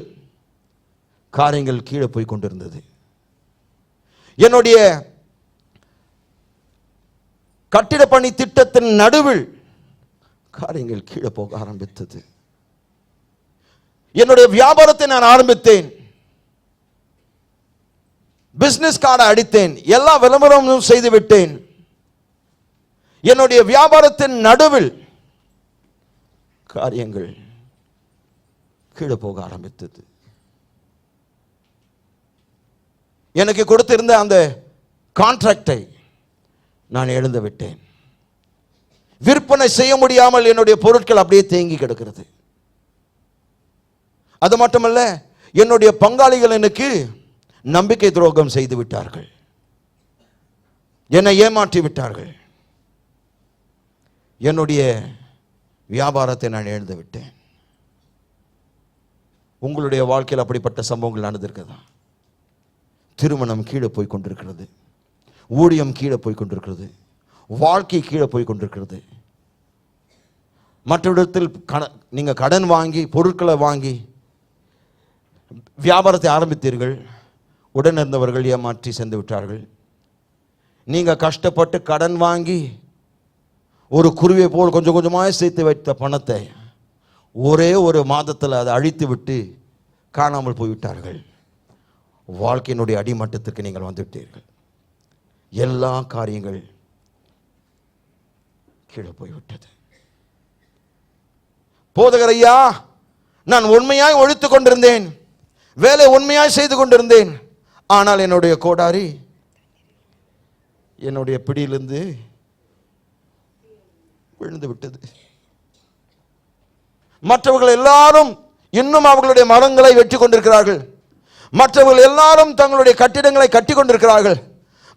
காரியங்கள் கீழே போய் கொண்டிருந்தது. என்னுடைய கட்டிட பணி திட்டத்தின் நடுவில் காரியங்கள் கீழே போக ஆரம்பித்தது. என்னுடைய வியாபாரத்தை நான் ஆரம்பித்தேன், பிசினஸ் கார்டை அடித்தேன், எல்லா விளம்பரமும் செய்து விட்டேன். என்னுடைய வியாபாரத்தின் நடுவில் காரியங்கள் கீழே போக ஆரம்பித்தது. எனக்கு கொடுத்திருந்த அந்த கான்ட்ராக்டை நான் இழந்து விட்டேன். விற்பனை செய்ய முடியாமல் என்னுடைய பொருட்கள் அப்படியே தேங்கி கிடக்கிறது. அது மட்டுமல்ல, என்னுடைய பங்காளிகள் எனக்கு நம்பிக்கை துரோகம் செய்து விட்டார்கள், என்னை ஏமாற்றி விட்டார்கள், என்னுடைய வியாபாரத்தை நான் இழந்து விட்டேன். உங்களுடைய வாழ்க்கையில் அப்படிப்பட்ட சம்பவங்கள் நடந்திருக்குதா? திருமணம் கீழே போய் கொண்டிருக்கிறது, ஊழியம் கீழே போய் கொண்டிருக்கிறது, வாழ்க்கை கீழே போய் கொண்டிருக்கிறது. மற்ற இடத்தில் நீங்கள் கடன் வாங்கி பொருட்களை வாங்கி வியாபாரத்தை ஆரம்பித்தீர்கள், உடன் இருந்தவர்கள் ஏமாற்றி சென்று விட்டார்கள். நீங்கள் கஷ்டப்பட்டு கடன் வாங்கி ஒரு குருவியை போல் கொஞ்சம் கொஞ்சமாக சேர்த்து வைத்த பணத்தை ஒரே ஒரு மாதத்தில் அதை அழித்து விட்டு காணாமல் போய்விட்டார்கள். வாழ்க்கையினுடைய அடிமட்டத்திற்கு நீங்கள் வந்துவிட்டீர்கள். எல்லா காரியங்கள் கீழே போய்விட்டது. போதகர் ஐயா, நான் உண்மையாய் ஒழித்து கொண்டிருந்தேன், வேலை உண்மையாய் செய்து கொண்டிருந்தேன், ஆனால் என்னுடைய கோடாரி என்னுடைய பிடியிலிருந்து விழுந்து விட்டது. மற்றவர்கள் எல்லாரும் இன்னும் அவர்களுடைய மரங்களை வெட்டி கொண்டிருக்கிறார்கள், மற்றவர்கள் எல்லாரும் தங்களுடைய கட்டிடங்களை கட்டி கொண்டிருக்கிறார்கள்,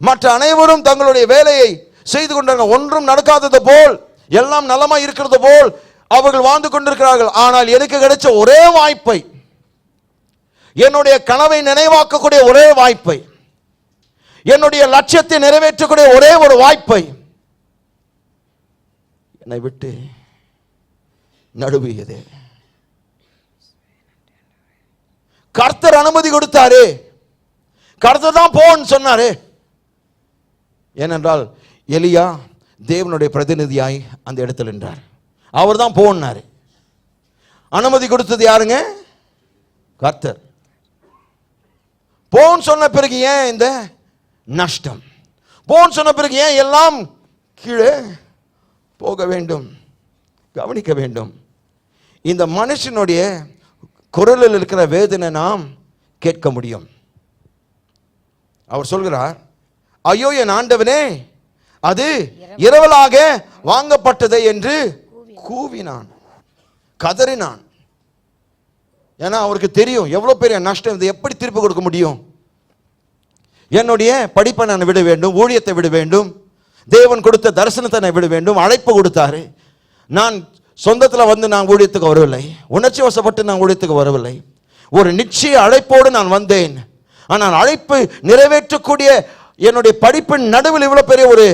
மற்ற அனைவரும் தங்களுடைய வேலையை செய்து கொண்டார்கள். ஒன்றும் நடக்காதது போல், எல்லாம் நலமாய் இருக்கிறது போல் அவர்கள் வாழ்ந்து கொண்டிருக்கிறார்கள். ஆனால் எனக்கு கிடைச்ச ஒரே வாய்ப்பை, என்னுடைய கனவை நினைவாக்கக்கூடிய ஒரே வாய்ப்பை, என்னுடைய லட்சியத்தை நிறைவேற்றக்கூடிய ஒரே ஒரு வாய்ப்பை என்னை விட்டு நழுவியது. கர்த்தர் அனுமதி கொடுத்தாரு, கர்த்தர் தான் போன்னு சொன்னாரு. ஏனென்றால் எலியா தேவனுடைய பிரதிநிதியாய் அந்த இடத்தில் நின்றார். அவர் தான் போனாரு. அனுமதி கொடுத்தது யாருங்க? கர்த்தர். போன் சொன்ன பிறகு ஏன் இந்த நஷ்டம்? போன் சொன்ன பிறகு ஏன் எல்லாம் கீழே போக வேண்டும்? கவனிக்க வேண்டும். இந்த மனுஷனுடைய குரலில் இருக்கிற வேதனை நாம் கேட்க முடியும். அவர் சொல்கிறார், ஐயோ என் ஆண்டவனே, அது இரவலாக வாங்கப்பட்டதை என்று கூவினான், கதறினான். ஏன்னா அவருக்கு தெரியும் எவ்வளவு பெரிய நஷ்டம், இதை எப்படி திருப்பி கொடுக்க முடியும்? என்னுடைய படிப்பை நான் விட வேண்டும், ஊழியத்தை விட வேண்டும், தேவன் கொடுத்த தரிசனத்தை நான் விட வேண்டும். அழைப்பு கொடுத்தாரு. நான் சொந்தத்தில் வந்து நான் ஊழியத்துக்கு வரவில்லை, உணர்ச்சி வசப்பட்டு நான் ஊழியத்துக்கு வரவில்லை, ஒரு நிச்சய அழைப்போடு நான் வந்தேன். ஆனால் அழைப்பு நிறைவேற்றக்கூடிய என்னுடைய படிப்பின் நடுவில் இவ்வளவு பெரிய ஒரு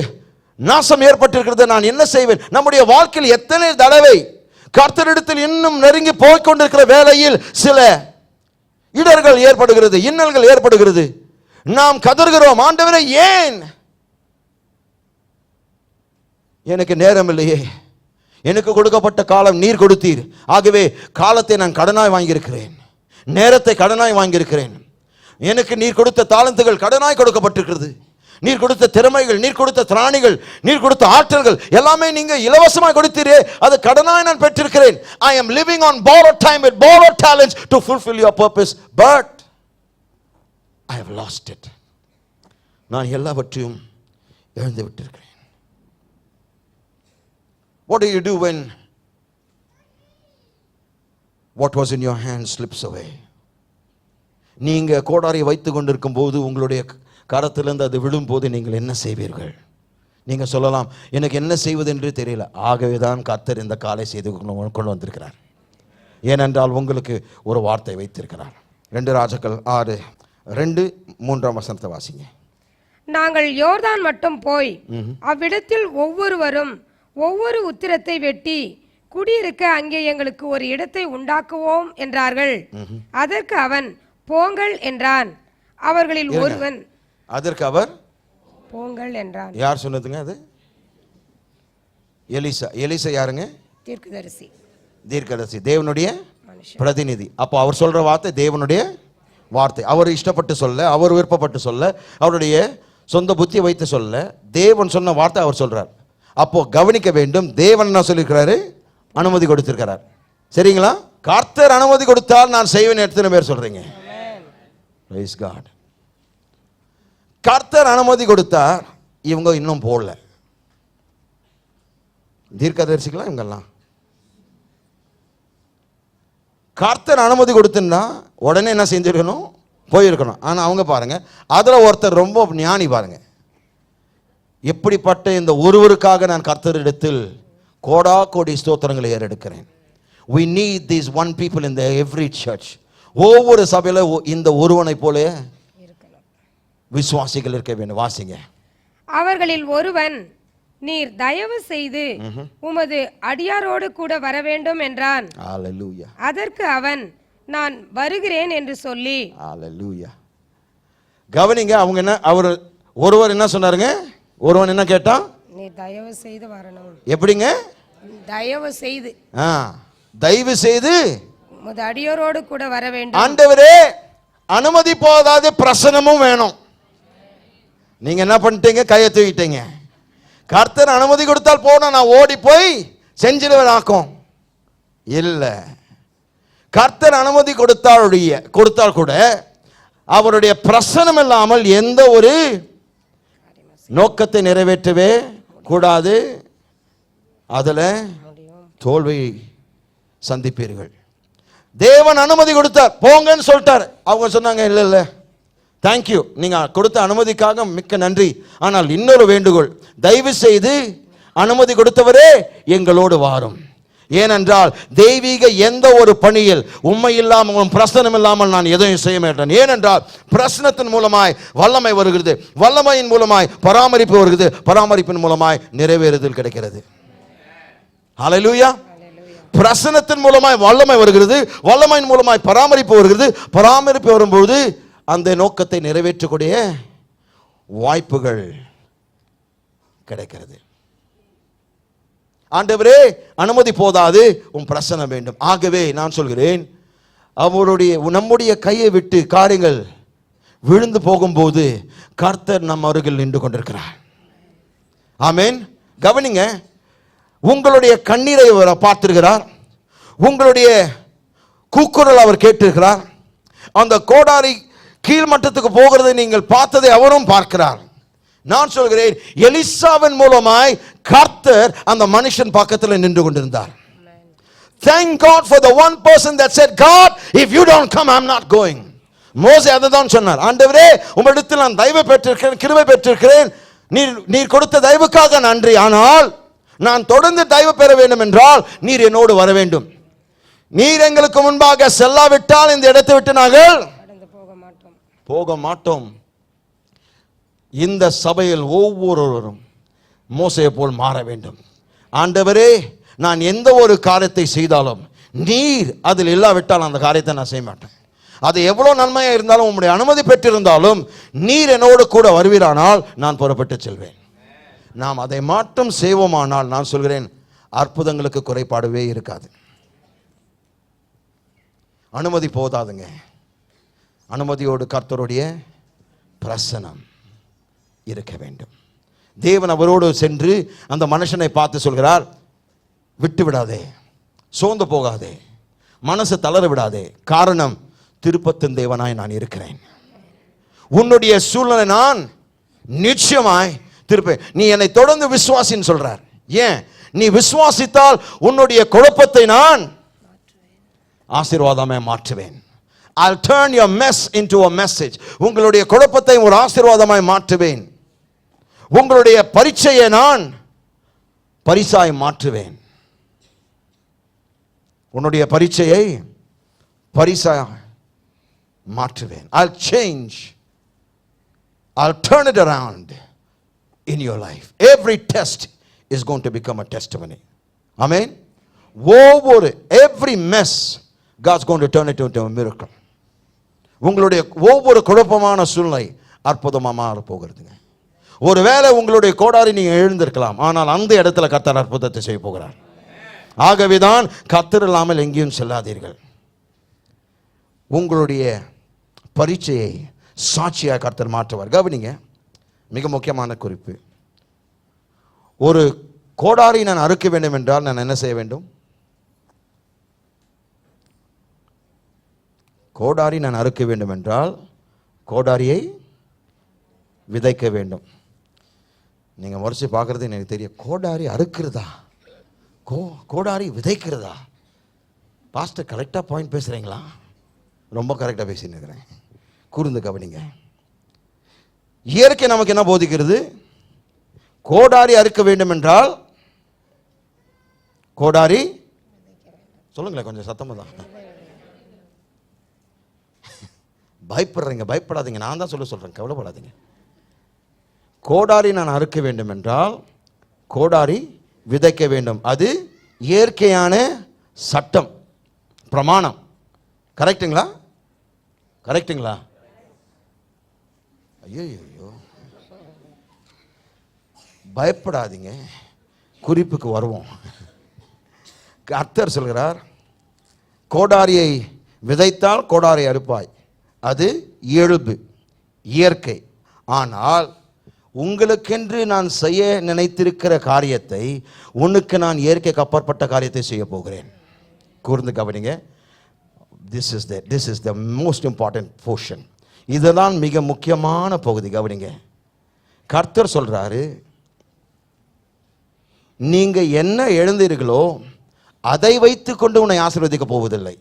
நாசம் ஏற்பட்டிருக்கிறது, நான் என்ன செய்வேன்? நம்முடைய வாழ்க்கையில் எத்தனை தடவை கர்த்தரிடத்தில் இன்னும் நெருங்கி போய்கொண்டிருக்கிற வேளையில் சில இடர்கள் ஏற்படுகிறது, இன்னல்கள் ஏற்படுகிறது. நாம் கதறுகிறோம், ஆண்டவரே ஏன்? எனக்கு நேரம் இல்லையே, எனக்கு கொடுக்கப்பட்ட காலம் நீர் கொடுத்தீர், ஆகவே காலத்தை நான் கடனாய் வாங்கியிருக்கிறேன், நேரத்தை கடனாய் வாங்கியிருக்கிறேன். எனக்கு நீர் கொடுத்த தாளந்துகள் கடனாய் கொடுக்கப்பட்டிருக்கிறது, நீர் கொடுத்த திறமைகள், நீர் கொடுத்த திராணிகள், நீர் கொடுத்த ஆற்றல்கள் எல்லாமே நீங்க இலவசமாய் கொடுத்தீரே, அது கடனாய் நான் பெற்றிருக்கிறேன். I am living on borrowed time with borrowed talents to fulfill your purpose, but I have lost it. நான் எல்லாவற்றையும் இழந்து விட்டிருக்கிறேன். What do you do when what was in your hand slips away? நீங்க கோடாரி வைத்துக் கொண்டிருக்கும் போது, உங்களுடைய கரத்திலிருந்து அது விழும்போது நீங்கள் என்ன செய்வீர்கள்? நீங்கள் சொல்லலாம், எனக்கு என்ன செய்வது என்று தெரியல. ஆகவே தான் கர்த்தர் இந்த காலை செய்து கொண்டு வந்திருக்கிறார். ஏனென்றால் உங்களுக்கு ஒரு வார்த்தை வைத்திருக்கிறார். 2 ராஜாக்கள் 6:2-3 வாசிங்க. நாங்கள் யோர்தான் மட்டும் போய் அவ்விடத்தில் ஒவ்வொருவரும் ஒவ்வொரு உத்திரத்தை வெட்டி குடியிருக்க அங்கே எங்களுக்கு ஒரு இடத்தை உண்டாக்குவோம் என்றார்கள். அதற்கு அவன் போங்கள் என்றான். அவர்களில் ஒருவன், அதற்கு அவர் போங்கள் என்றான். யார் சொன்னதுங்க? அது எலிசா. எலிசா யாருங்க? தீர்க்கதரிசி. தீர்க்கதரிசி, தேவனுடைய பிரதிநிதி. அப்போ அவர் சொல்ற வார்த்தை தேவனுடைய வார்த்தை. அவர் இஷ்டப்பட்டு சொல்ல, அவர் விருப்பப்பட்டு சொல்ல, அவருடைய சொந்த புத்தியை வைத்து சொல்ல, தேவன் சொன்ன வார்த்தை அவர் சொல்றார். அப்போ கவனிக்க வேண்டும், தேவன் என்ன சொல்லியிருக்கிறாரு? அனுமதி கொடுத்திருக்கிறார். சரிங்களா? கர்த்தர் அனுமதி கொடுத்தால் நான் செய்வேன். எத்தனை பேர் சொல்றீங்க? Praise God. கர்த்தர் அனுமதி கொடுத்தார், இவங்க இன்னும் போடல. தீர்க்கதரிசிக்கலாம் இவங்கெல்லாம் கர்த்தர் அனுமதி கொடுத்துன்னா உடனே என்ன செஞ்சிருக்கணும், போயிருக்கணும். ஆனால் அவங்க பாருங்க, அதில் ஒருத்தர் ரொம்ப ஞானி பாருங்க, எப்படிப்பட்ட இந்த ஒருவருக்காக நான் கர்த்தரிடத்தில் கோடா கோடி ஸ்தோத்திரங்களை ஏறெடுக்கிறேன். we need these one people in the every church. ஒவ்வொரு சபையில் இந்த ஒருவனை போல விசுவாசிகள் இருக்க வேண்டும். வாசிங்க. அவர்களில் ஒருவன், நீர் தயவு செய்து உமது அடியாரோடு கூட வர வேண்டும் என்றான். ஹalleluya. அதற்கு அவன், நான் வருகிறேன் என்று சொல்லி. ஹalleluya. கவனிங்க, அவங்க என்ன, அவர் ஒருவர் என்ன சொன்னாருங்க, ஒருவன் என்ன கேட்டான், நீ தயவு செய்து வரணும். எப்படிங்க? தயவு செய்து, தயவு செய்து உமது அடியாரோடு கூட வர வேண்டும். ஆண்டவரே, அனுமதி போதாது, பிரசனமும் வேணும். நீங்க என்ன பண்ணிட்டீங்க, கையை தூக்கிட்டீங்க. கர்த்தர் அனுமதி கொடுத்தால் போனா நான் ஓடி போய் செஞ்சிருவேனாக்கும் இல்லை. கர்த்தர் அனுமதி கொடுத்தால் கூட அவருடைய பிரசனம் இல்லாமல் எந்த ஒரு நோக்கத்தை நிறைவேற்றவே கூடாது. அதுல தோல்வி சந்திப்பீர்கள். தேவன் அனுமதி கொடுத்தார், போங்கன்னு சொல்லிட்டார். அவங்க சொன்னாங்க, இல்லை இல்லை தேங்க்யூ, நீங்க கொடுத்த அனுமதிக்காக மிக்க நன்றி, ஆனால் இன்னொரு வேண்டுகோள், தயவு செய்து அனுமதி கொடுத்தவரே எங்களோடு வாரும். ஏனென்றால் தெய்வீக எந்த ஒரு பணியில் உண்மை இல்லாமல் பிரசனம் இல்லாமல் நான் எதையும் செய்ய மாட்டேன். ஏனென்றால் பிரசனத்தின் மூலமாய் வல்லமை வருகிறது, வல்லமையின் மூலமாய் பராமரிப்பு வருகிறது, பராமரிப்பின் மூலமாய் நிறைவேறுதல் கிடைக்கிறது. ஹalleluya. பிரசனத்தின் மூலமாய் வல்லமை வருகிறது, வல்லமையின் மூலமாய் பராமரிப்பு வருகிறது, பராமரிப்பு வரும்போது அந்த நோக்கத்தை நிறைவேற்றக்கூடிய வாய்ப்புகள் கிடைக்கிறது. ஆண்டவரே, அனுமதி போதாது, உன் பிரசனம் வேண்டும். ஆகவே நான் சொல்கிறேன், நம்முடைய கையை விட்டு காரியங்கள் விழுந்து போகும்போது கர்த்தர் நம் அருகில் நின்று கொண்டிருக்கிறார். ஆமென். கவனிங்க, உங்களுடைய கண்ணீரை அவர் பார்த்திருக்கிறார், உங்களுடைய கூக்குரல் அவர் கேட்டிருக்கிறார். அந்த கோடாரி கீழ்மட்டத்துக்கு போகிறதை நீங்கள் பார்த்ததை அவரும் பார்க்கிறார். நான் சொல்கிறேன், எலிசாவின் மூலமாய் கர்த்தர் அந்த மனுஷன் பக்கத்தில் நின்று கொண்டிருந்தார். Thank God for the one person that said, God, if you don't come, I'm not going. மோசே அதை தான் சொன்னார், ஆண்டவரே உம்மிடத்தில் நான் தயவு பெற்றிருக்கிறேன், கிருபை பெற்றிருக்கிறேன், நீர் கொடுத்த தயவுக்காக நன்றி, ஆனால் நான் தொடர்ந்து தயவு பெற வேண்டும் என்றால் நீர் என்னோடு வர வேண்டும். நீர் எங்களுக்கு முன்பாக செல்லாவிட்டால் இந்த இடத்தை விட்டு நாங்கள் போக மாட்டோம். இந்த சபையில் ஒவ்வொருவரும் மோசேயை போல் மாற வேண்டும். ஆண்டவரே, நான் எந்த ஒரு காரியத்தை செய்தாலும் நீர் அதில் இல்லாவிட்டால் அந்த காரியத்தை நான் செய்ய மாட்டேன். அது எவ்வளோ நன்மையாக இருந்தாலும் உம்முடைய அனுமதி பெற்றிருந்தாலும் நீர் என்னோடு கூட வருவீரானால் நான் புறப்பட்டு செல்வேன். நாம் அதை மாற்றம் செய்வோமானால் நான் சொல்கிறேன், அற்புதங்களுக்கு குறைபாடவே இருக்காது. அனுமதி போதாதுங்க, அனுமதியோடு கர்த்தருடைய பிரசனம் இருக்க வேண்டும். தேவன் அவரோடு சென்று அந்த மனுஷனை பார்த்து சொல்கிறார், விட்டு விடாதே, சோர்ந்து போகாதே, மனசு தளர விடாதே, காரணம் திருப்பத்தின் தேவனாய் நான் இருக்கிறேன். உன்னுடைய சூழ்நிலை நான் நிச்சயமாய் திருப்பேன். நீ என்னை தொடர்ந்து விசுவாசின்னு சொல்றார். ஏன்? நீ விசுவாசித்தால் உன்னுடைய குழப்பத்தை நான் ஆசீர்வாதமே மாற்றுவேன். I'll turn your mess into a message. உங்களுடைய குழப்பத்தை ஒரு ஆசீர்வாதமாய் மாற்றுவேன். உங்களுடைய பரீட்சையை நான் பரிசாய் மாற்றுவேன். உன்னுடைய பரீட்சையை பரிசாய் மாற்றுவேன். I'll change, I'll turn it around in your life. Every test is going to become a testimony. Amen. Every mess, God's going to turn it into a miracle. உங்களுடைய ஒவ்வொரு குழப்பமான சூழ்நிலை அற்புதமாக மாற போகிறதுங்க. ஒருவேளை உங்களுடைய கோடாரி நீங்க எழுந்திருக்கலாம், ஆனால் அந்த இடத்துல கர்த்தர் அற்புதத்தை செய்ய போகிறார். ஆகவேதான் கர்த்தர் இல்லாமல் எங்கேயும் செல்லாதீர்கள். உங்களுடைய பரீட்சையை சாட்சியாக கர்த்தர் மாற்றுவார். கவனிங்க, மிக முக்கியமான குறிப்பு. ஒரு கோடாரி நான் அறுக்க வேண்டும் என்றால் நான் என்ன செய்ய வேண்டும்? கோடாரி நான் அறுக்க வேண்டும் என்றால் கோடாரியை விதைக்க வேண்டும். நீங்கள் முறைச்சி பார்க்குறது எனக்கு தெரியும். கோடாரி அறுக்கிறதா, கோடாரி விதைக்கிறதா? பாஸ்டர் கரெக்டாக பாயிண்ட் பேசுகிறீங்களா? ரொம்ப கரெக்டாக பேசின்னு இருக்கிறேன். கூர்ந்து கவனிங்க. இயற்கை நமக்கு என்ன போதிக்கிறது? கோடாரி அறுக்க வேண்டும் என்றால் கோடாரி, சொல்லுங்களேன் கொஞ்சம் சத்தமாக தான். பயப்படுறீங்க, பயப்படாதீங்க, நான் தான் சொல்கிறேன், கவலைப்படாதீங்க. கோடாரி நான் அறுக்க வேண்டும் என்றால் கோடாரி விதைக்க வேண்டும். அது இயற்கையான சட்டம், பிரமாணம். கரெக்டுங்களா? கரெக்டுங்களா? ஐயோ, பயப்படாதீங்க, குறிப்புக்கு வருவோம். கர்த்தர் சொல்கிறார், கோடாரியை விதைத்தால் கோடாரியை அறுப்பாய், அது இயல்பு, இயற்கை. ஆனால் உங்களுக்கென்று நான் செய்ய நினைத்திருக்கிற காரியத்தை, உனக்கு நான் இயற்கைக்கு அப்பாற்பட்ட காரியத்தை செய்ய போகிறேன். கூர்ந்து கவனிங்க. This is the most important portion. இதுதான் மிக முக்கியமான பகுதி. கவனிங்க. கர்த்தர் சொல்றாரு, நீங்க என்ன எழுந்தீர்களோ அதை வைத்துக் கொண்டு உன்னை ஆசீர்வதிக்க போவதில்லை.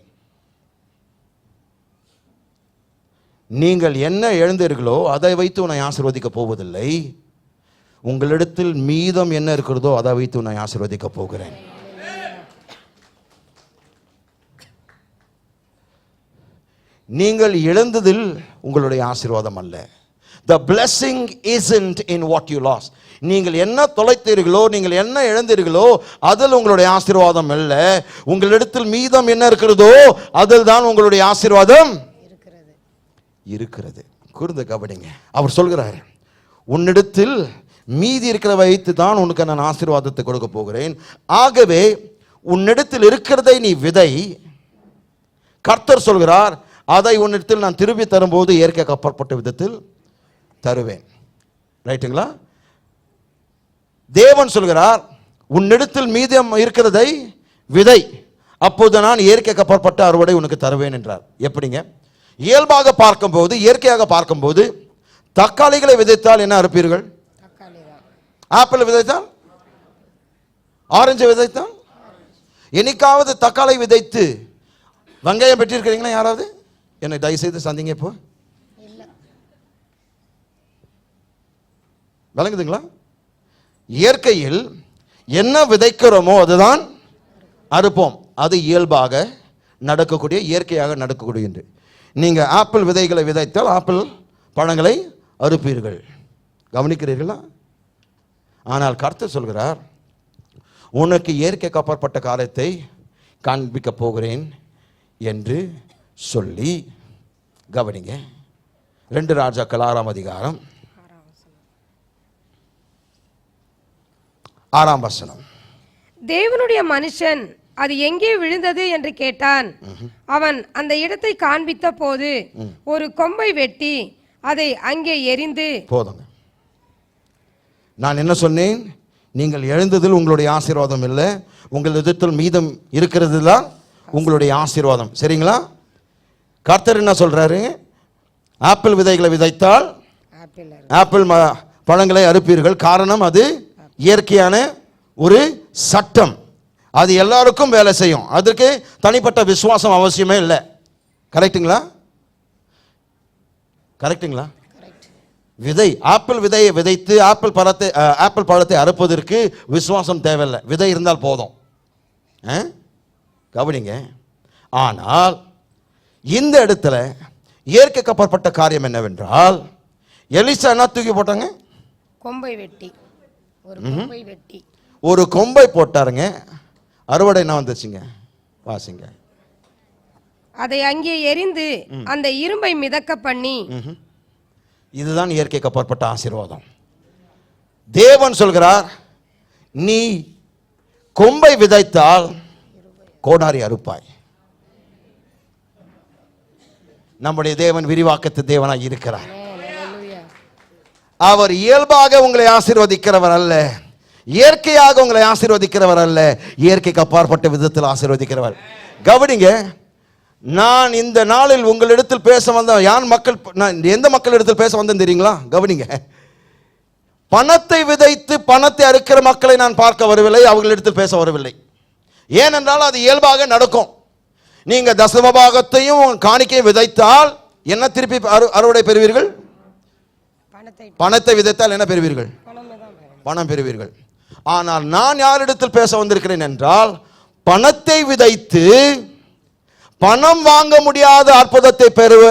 நீங்கள் என்ன எழுந்தீர்களோ அதை வைத்து உன்னை ஆசீர்வதிக்க போவதில்லை. உங்களிடத்தில் மீதம் என்ன இருக்கிறதோ அதை வைத்து உன்னை ஆசீர்வதிக்க போகிறேன். நீங்கள் இழந்ததில் உங்களுடைய ஆசீர்வாதம் அல்ல. The blessing isn't in what you lost. நீங்கள் என்ன தொலைத்தீர்களோ, நீங்கள் என்ன இழந்தீர்களோ அதில் உங்களுடைய ஆசீர்வாதம் அல்ல. உங்களிடத்தில் மீதம் என்ன இருக்கிறதோ அதில் தான் உங்களுடைய ஆசீர்வாதம் இருக்கிறது. கூர்ந்து கவனிங்க. அவர் சொல்கிறார், உன்னிடத்தில் மீதி இருக்கிற வைத்து தான் உனக்கு நான் ஆசீர்வாதத்தை கொடுக்க போகிறேன். ஆகவே உன்னிடத்தில் இருக்கிறதை நீ விதை. கர்த்தர் சொல்கிறார், அதை உன்னிடத்தில் நான் திருப்பி தரும்போது இயற்கைக்கு அப்பாற்பட்ட விதத்தில் தருவேன். ரைட்டுங்களா? தேவன் சொல்கிறார், உன்னிடத்தில் மீதம் இருக்கிறதை விதை, அப்போது நான் இயற்கைக்கு அப்பாற்பட்ட அறுவடை உனக்கு தருவேன் என்றார். எப்படிங்க? இயல்பாக பார்க்கும்போது, இயற்கையாக பார்க்கும்போது, தக்காளிகளை விதைத்தால் என்ன அறுப்பீர்கள்? ஆப்பிள் விதைத்தால், ஆரஞ்சு விதைத்தால், என்னைக்காவது தக்காளி விதைத்து வெங்காயம் பெற்றிருக்கிறீங்களா? யாராவது என்னை தயவுசெய்து சந்திங்க. இப்போ விளங்குதுங்களா? இயற்கையில் என்ன விதைக்கிறோமோ அதுதான் அறுப்போம். அது இயல்பாக நடக்கக்கூடிய, இயற்கையாக நடக்கக்கூடிய. நீங்கள் ஆப்பிள் விதைகளை விதைத்தால் ஆப்பிள் பழங்களை அறுப்பீர்கள். கவனிக்கிறீர்களா? ஆனால் கர்த்தர் சொல்கிறார், உனக்கு இயற்கைக்கு அப்பாற்பட்ட காரியத்தை காண்பிக்க போகிறேன் என்று சொல்லி, கவனிங்க. 2 ராஜாக்கள் 6ஆம் அதிகாரம் 6ஆம் வசனம். தேவனுடைய மனுஷன் அது எங்கே விழுந்தது என்று கேட்டான். அவன் அந்த இடத்தை காண்பித்த போது ஒரு கொம்பை வெட்டி அதை அங்கே எறிந்து. போதுங்க. நான் என்ன சொன்னேன்? நீங்கள் எழுந்ததில் உங்களுடைய ஆசீர்வாதம் இல்லை, உங்கள் இடத்தில் மீதம் இருக்கிறது தான் உங்களுடைய ஆசீர்வாதம். சரிங்களா? கர்த்தர் என்ன சொல்றாரு? ஆப்பிள் விதைகளை விதைத்தால் ஆப்பிள் பழங்களை அறுப்பீர்கள். காரணம், அது இயற்கையான ஒரு சட்டம். அது எல்லாருக்கும் வேலை செய்யும். அதற்கு தனிப்பட்ட விசுவாசம் அவசியமே இல்லை. கரெக்டுங்களா? கரெக்டுங்களா? விதை, ஆப்பிள் விதையை விதைத்து ஆப்பிள் பழத்தை அறுப்பதற்கு விசுவாசம் தேவையில்லை, விதை இருந்தால் போதும். கவனிங்க. ஆனால் இந்த இடத்துல இயற்கைக்கு அப்பாற்பட்ட காரியம் என்னவென்றால், எலிசா என்ன தூக்கி போட்டாங்க? கொம்பை வெட்டி, ஒரு கொம்பை வெட்டி, ஒரு கொம்பை போட்டாருங்க. அறுவடை என்ன வந்துச்சுங்க? வாசிங்க. அதை அங்கே எரிந்து அந்த இரும்பை மிதக்க பண்ணி. இதுதான் இயற்கைக்கு அப்பாற்பட்ட ஆசீர்வாதம். தேவன் சொல்கிறார், நீ கொம்பை விதைத்தால் கோடாரி அறுப்பாய். நம்முடைய தேவன் விரிவாக்கத்து தேவனாய் இருக்கிறார். அவர் இயல்பாக உங்களை ஆசீர்வதிக்கிறவர் அல்ல, இயற்கையாக உங்களை ஆசீர்வதிக்கிறவர் அல்ல, இயற்கைக்கு அப்பாற்பட்ட விதத்தில் ஆசீர்வதிக்கிறவர். கவனிங்க. நான் இந்த நாளில் உங்களிடத்தில் பேச வந்த நான் எந்த மக்களிடத்தில் பேச வந்தேன் தெரியுங்களா? கவனிங்க. பணத்தை விதைத்து பணத்தை அறுக்கிற மக்களை நான் பார்க்க வரவில்லை, அவர்களிடத்தில் பேச வரவில்லை. ஏனென்றால் அது இயல்பாக நடக்கும். நீங்க தசமபாகத்தையும் காணிக்கையும் விதைத்தால் என்ன திருப்பி அறுவடை பெறுவீர்கள்? பணத்தை விதைத்தால் என்ன பெறுவீர்கள்? பணம் பெறுவீர்கள். ஆனால் நான் யாரிடத்தில் பேச வந்திருக்கிறேன் என்றால், பணத்தை விதைத்து பணம் வாங்க முடியாத அற்புதத்தை பெறுவ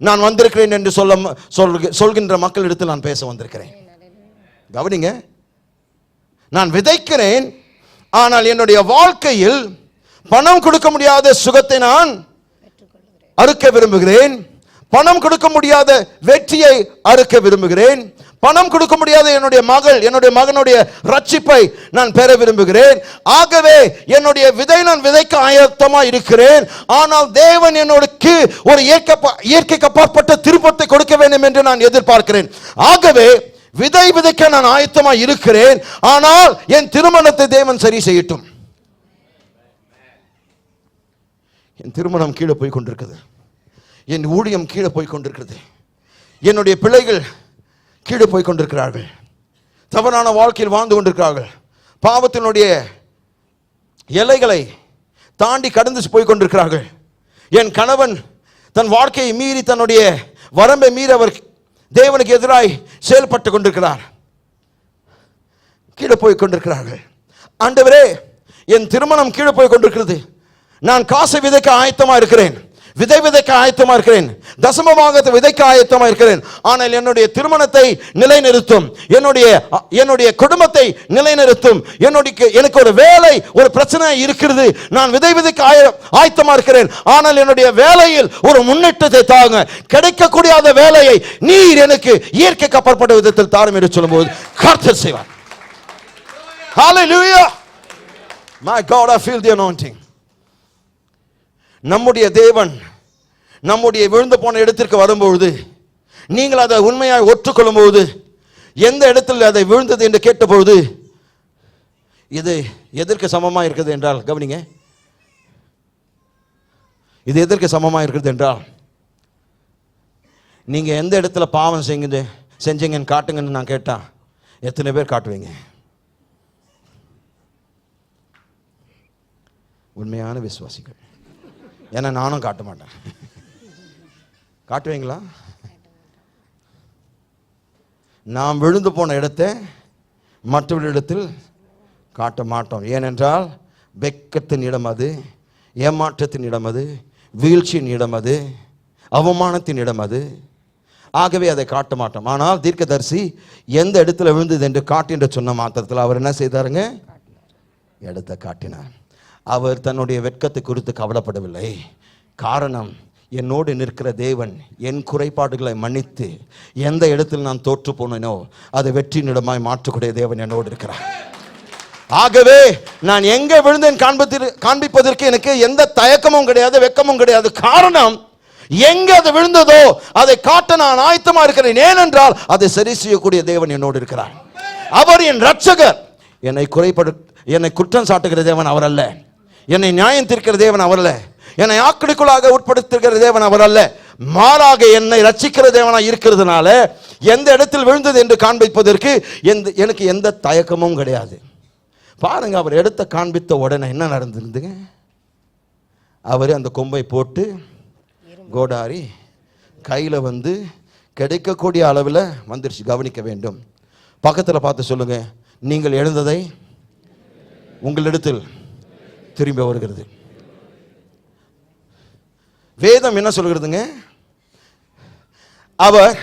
நான் வந்திருக்கிறேன் என்று சொல்கின்ற மக்களிடத்தில் நான் பேச வந்திருக்கிறேன். கவனிங்க, நான் விதைக்கிறேன், ஆனால் என்னுடைய வாழ்க்கையில் பணம் கொடுக்க முடியாத சுகத்தை நான் அறுக்க விரும்புகிறேன். பணம் கொடுக்க முடியாத வெற்றியை அறுக்க விரும்புகிறேன். பணம் கொடுக்க முடியாத என்னுடைய மகனுடைய ரட்சிப்பை நான் பெற விரும்புகிறேன். ஆகவே என்னுடைய விதை நான் விதைக்க ஆயத்தமா இருக்கிறேன். ஆனால் தேவன் என்னோடுக்கு ஒரு இயற்கைக்கு அப்பாற்பட்ட திருப்பத்தை கொடுக்க வேண்டும் என்று நான் எதிர்பார்க்கிறேன். ஆகவே விதைக்க நான் ஆயத்தமா இருக்கிறேன். ஆனால் என் திருமணத்தை தேவன் சரி செய்யட்டும். என் திருமணம் கீழே போய் கொண்டிருக்கிறது. என் ஊழியம் கீழே போய் கொண்டிருக்கிறது. என்னுடைய பிள்ளைகள் கீழே போய் கொண்டிருக்கிறார்கள். தவறான வாழ்க்கையில் வாழ்ந்து கொண்டிருக்கிறார்கள். பாவத்தினுடைய எல்லைகளை தாண்டி கடந்து போய் கொண்டிருக்கிறார்கள். என் கணவன் தன் வாழ்க்கையை மீறி, தன்னுடைய வரம்பை மீறி அவர் தேவனுக்கு எதிராய் செயல்பட்டு கொண்டிருக்கிறார். கீழே போய் கொண்டிருக்கிறார்கள். ஆண்டவரே, என் திருமணம் கீழே போய் கொண்டிருக்கிறது. நான் காசை விதைக்க ஆயத்தமா இருக்கிறேன், விதைக்க ஆயத்தமா இருக்கிறேன், தசமபாகத்தை விதைக்க ஆயத்தமா இருக்கிறேன். ஆனால் என்னுடைய திருமணத்தை நிலைநிறுத்தும், என்னுடைய குடும்பத்தை நிலைநிறுத்தும், எனக்கு ஒரு வேலை, ஒரு பிரச்சனை இருக்கிறது, நான் விதைக்க ஆயத்தமா இருக்கிறேன். ஆனால் என்னுடைய வேலையில் ஒரு முன்னேற்றத்தை தாங்க, கிடைக்கக்கூடிய அந்த வேலையை நீர் எனக்கு இயற்கைக்கு அப்பாற்பட்ட விதத்தில் தாரும் என்று சொல்லும்போது கர்த்தர் செய்வார். Hallelujah. My God, I feel the anointing. நம்முடைய தேவன் நம்முடைய விழுந்து போன இடத்திற்கு வரும்பொழுது, நீங்கள் அதை உண்மையாக ஒற்றுக்கொள்ளும் போது, எந்த இடத்தில் அதை விழுந்தது என்று கேட்டபொழுது, இது எதற்கு சமமாக இருக்குது என்றால், கவனிங்க, இது எதற்கு சமமாக இருக்கிறது என்றால், நீங்க எந்த இடத்துல பாவம் செஞ்சீங்கன்னு காட்டுங்கன்னு நான் கேட்டா எத்தனை பேர் காட்டுவீங்க? உண்மையான விசுவாசிகள். ஏன்னா நானும் காட்ட மாட்டேன். காட்டுவீங்களா? நாம் விழுந்து போன இடத்தை மற்றவர்களிடத்தில் காட்ட மாட்டோம். ஏனென்றால் வெட்கத்தின் இடம் அது, ஏமாற்றத்தின் இடம் அது, வீழ்ச்சியின் இடம் அது, அவமானத்தின் இடம் அது. ஆகவே அதை காட்ட மாட்டோம். ஆனால் தீர்க்கதரிசி எந்த இடத்துல விழுந்தது என்று காட்டு என்று சொன்ன மாத்திரத்தில் அவர் என்ன செய்தாருங்க? இடத்தை காட்டினார். அவர் தன்னுடைய வெட்கத்தை குறித்து கவலைப்படவில்லை. காரணம், என்னோடு நிற்கிற தேவன் என் குறைபாடுகளை மன்னித்து எந்த இடத்தில் நான் தோற்று போனேனோ அதை வெற்றியின் இடமாய் மாற்றக்கூடிய தேவன் என்னோடு இருக்கிறார். ஆகவே நான் எங்க விழுந்தேன் காண்பிப்பதற்கு எனக்கு எந்த தயக்கமும் கிடையாது, வெட்கமும் கிடையாது. காரணம், எங்க அது விழுந்ததோ அதை காட்ட நான் ஆயத்தமா இருக்கிறேன். ஏனென்றால் அதை சரி செய்யக்கூடிய தேவன் என்னோடு இருக்கிறார். அவர் என் ரட்சகர். என்னை குற்றம் சாட்டுகிற தேவன் அவர் அல்ல. என்னை நியாயம் தீர்க்கிற தேவன் அவர் அல்ல. என்னை ஆக்கடிக்குள்ளாக உட்படுத்துகிற தேவன் அவர் அல்ல. மாறாக என்னை ரட்சிக்கிற தேவனாக இருக்கிறதுனால எந்த இடத்தில் விழுந்தது என்று காண்பிப்பதற்கு எனக்கு எந்த தயக்கமும் கிடையாது. பாருங்க, அவர் இடத்தை காண்பித்த உடனே என்ன நடந்திருந்துங்க? அவர் அந்த கொம்பை போட்டு கோடாரி கையில் வந்து கிடைக்கக்கூடிய அளவில் வந்துருச்சு. கவனிக்க வேண்டும். பக்கத்தில் பார்த்து சொல்லுங்க, நீங்கள் எழுந்ததை உங்களிடத்தில் திரும்பி வருகிறது. வேதம் என்ன சொல்கிறதுங்க? அவர்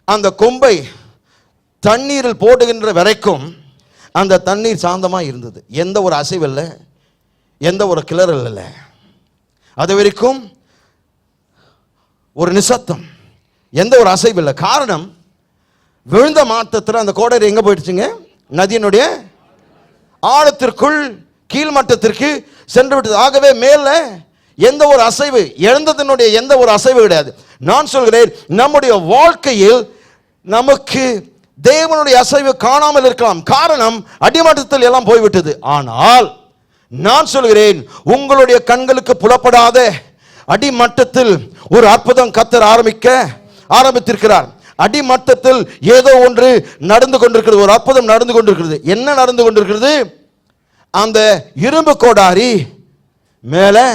அந்த கொம்பை தண்ணீரில் போடுகின்ற வரைக்கும் அந்த தண்ணீர் சாந்தமாக இருந்தது. எந்த ஒரு அசைவு இல்லை, எந்த ஒரு கிளறல் இல்லை. அது வரைக்கும் ஒரு நிசத்தம், எந்த ஒரு அசைவு இல்லை. காரணம், விழுந்த மாற்றத்தில் அந்த கோடரி எங்கே போயிடுச்சுங்க? நதியினுடைய ஆழத்திற்குள் கீழ்மட்டத்திற்கு சென்று விட்டது. ஆகவே மேல எந்த ஒரு அசைவு, எழுந்ததனுடைய எந்த ஒரு அசைவு கிடையாது. நான் சொல்கிறேன், நம்முடைய வாழ்க்கையில் நமக்கு தேவனுடைய அசைவு காணாமல் இருக்கலாம். காரணம், அடிமட்டத்தில் எல்லாம் போய்விட்டது. ஆனால் நான் சொல்கிறேன், உங்களுடைய கண்களுக்கு புலப்படாத அடிமட்டத்தில் ஒரு அற்புதம் கர்த்தர் ஆரம்பித்திருக்கிறார். அடிமட்டத்தில் ஏதோ ஒன்று நடந்து கொண்டிருக்கிறது, ஒரு அற்புதம் நடந்து கொண்டிருக்கிறது. என்ன நடந்து கொண்டிருக்கிறது? அந்த இரும்பு கோடாரி மேலே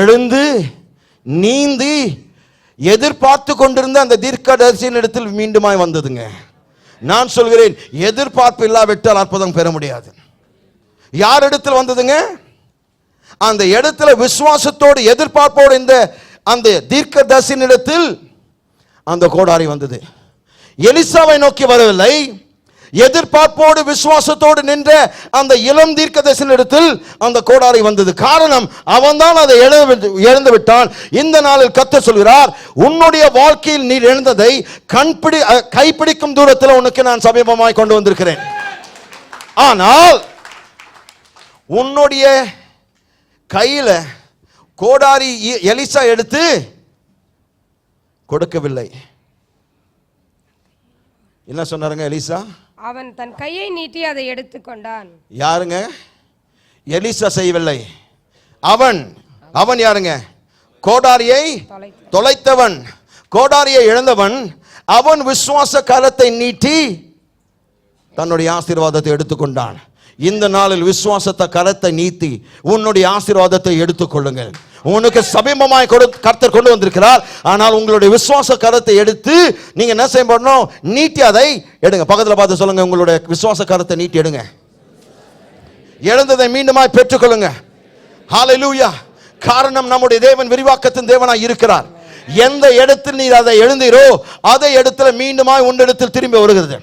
எழுந்து நீந்தி எதிர்பார்த்து கொண்டிருந்த அந்த தீர்க்கதரிசியின் இடத்தில் மீண்டுமாய் வந்ததுங்க. நான் சொல்கிறேன், எதிர்பார்ப்பு இல்லாவிட்டால் அற்புதம் பெற முடியாது. யார் இடத்தில் வந்ததுங்க? அந்த இடத்துல விசுவாசத்தோடு எதிர்பார்ப்போடு இந்த அந்த தீர்க்கதரிசியின் இடத்தில் அந்த கோடாரி வந்தது. எலிசாவை நோக்கி வரவில்லை. எதிர்பார்ப்போடு விசுவாசத்தோடு நின்ற அந்த இளம் தீர்க்கதரிசியின் இடத்தில் அந்த கோடாரி வந்தது. காரணம், அவன்தான் அதை இழந்து விட்டான். இந்த நாளில் கர்த்தர் சொல்கிறார், உன்னுடைய வாழ்க்கையில் நீ இழந்ததை கைப்பிடிக்கும் தூரத்தில் உனக்கு நான் சமீபமாய் கொண்டு வந்திருக்கிறேன். ஆனால் உன்னுடைய கையில கோடாரி எலிசா எடுத்து கொடுக்கவில்லை. என்ன சொன்னாருங்க எலிசா? அவன் தன் கையை நீட்டி அதை எடுத்துக்கொண்டான். யாருங்க? எலிசா செய்யவில்லை. அவன் யாருங்க? கோடாரியை தொலைத்தவன், கோடாரியை இழந்தவன். அவன் விசுவாச கரத்தை நீட்டி தன்னுடைய ஆசீர்வாதத்தை எடுத்துக்கொண்டான். இந்த நாளில் விசுவாசத்தை கரத்தை நீட்டி உன்னுடைய ஆசீர்வாதத்தை எடுத்துக்கொள்ளுங்கள். உனக்கு சமீபமாய் கர்த்தர் கொண்டு வந்திருக்கிறார். ஆனால் உங்களுடைய விசுவாச கரத்தை எடுத்து நீங்க என்ன செய்யணும்? நீட்டி அதை எடுங்க. பக்கத்தில் பார்த்து சொல்லுங்க, உங்களுடைய விசுவாச கரத்தை நீட்டி எடுங்க. இழந்ததை மீண்டுமாய் பெற்றுக்கொள்ளுங்க. ஹல்லேலூயா. காரணம், நம்முடைய தேவன் விரிவாக்கத்தின் தேவனாய் இருக்கிறார். எந்த இடத்தில் நீர் அதை எழுந்தீரோ அதே இடத்துல மீண்டுமாய் உன்னிடத்தில் திரும்பி வருகிறது.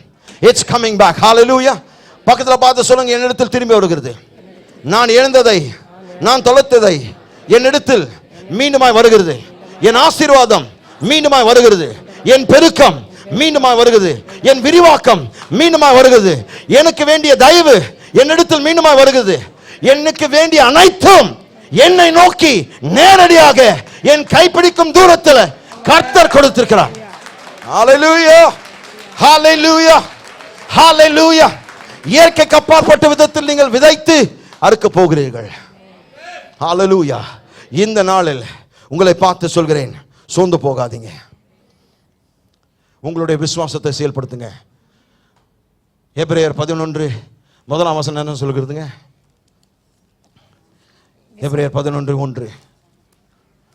It's coming back. ஹல்லேலூயா. பக்கத்தில் பார்த்து சொல்லுங்க, என்னிடத்தில் திரும்பி வருகிறது. நான் இழந்ததை, நான் தொலைத்ததை என்னிடத்தில் மீண்டுமாய் வருகிறது. என் ஆசீர்வாதம் மீண்டுமாய் வருகிறது. என் பெருக்கம் மீண்டுமாய் வருகிறது. என் விரிவாக்கம் மீண்டுமாய் வருகிறது. எனக்கு வேண்டிய தயவு என்னிடத்தில் மீண்டுமாய் வருகிறது. எனக்கு வேண்டிய அனைத்தும் என்னை நோக்கி நேரடியாக என் கைப்பிடிக்கும் தூரத்தில் கர்த்தர் கொடுத்திருக்கிறார். ஹல்லேலூயா, ஹல்லேலூயா, ஹல்லேலூயா. இயற்கைக்கு அப்பாற்பட்ட விதத்தில் நீங்கள் விதைத்து அறுக்க போகிறீர்கள். ஹல்லேலூயா. இந்த நாளில் உங்களை பார்த்து சொல்கிறேன், சோர்ந்து போகாதீங்க. உங்களுடைய விசுவாசத்தை செயல்படுத்துங்க. எபிரேயர் 11 முதலாம் வசனம் என்ன சொல்கிறதுங்க? எபிரேயர் 11:1.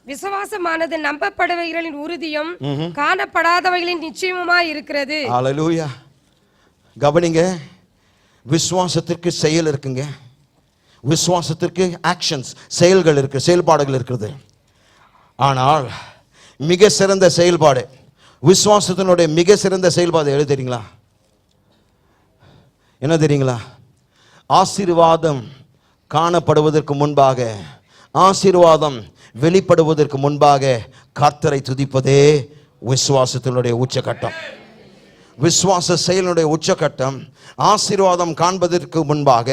விசுவாசமானது நம்பப்படுபவைகளின் உறுதியும் காணப்படாதவைகளின் நிச்சயமுமாய் இருக்கிறது. ஹல்லேலூயா. கவனிங்க, விசுவாசத்திற்கு செயல் இருக்குங்க. விசுவாசத்திற்கு ஆக்ஷன்ஸ், செயல்கள் இருக்கு, செயல்பாடுகள் இருக்கிறது. ஆனால் மிக சிறந்த செயல்பாடு, விசுவாசத்தினுடைய மிக சிறந்த செயல்பாடு எது தெரியுங்களா? என்ன தெரியுங்களா? ஆசீர்வாதம் காணப்படுவதற்கு முன்பாக, ஆசீர்வாதம் வெளிப்படுவதற்கு முன்பாக கர்த்தரை துதிப்பதே விசுவாசத்தினுடைய உச்சகட்டம். விசுவாச செயலுடைய உச்சகட்டம் ஆசீர்வாதம் காண்பதற்கு முன்பாக,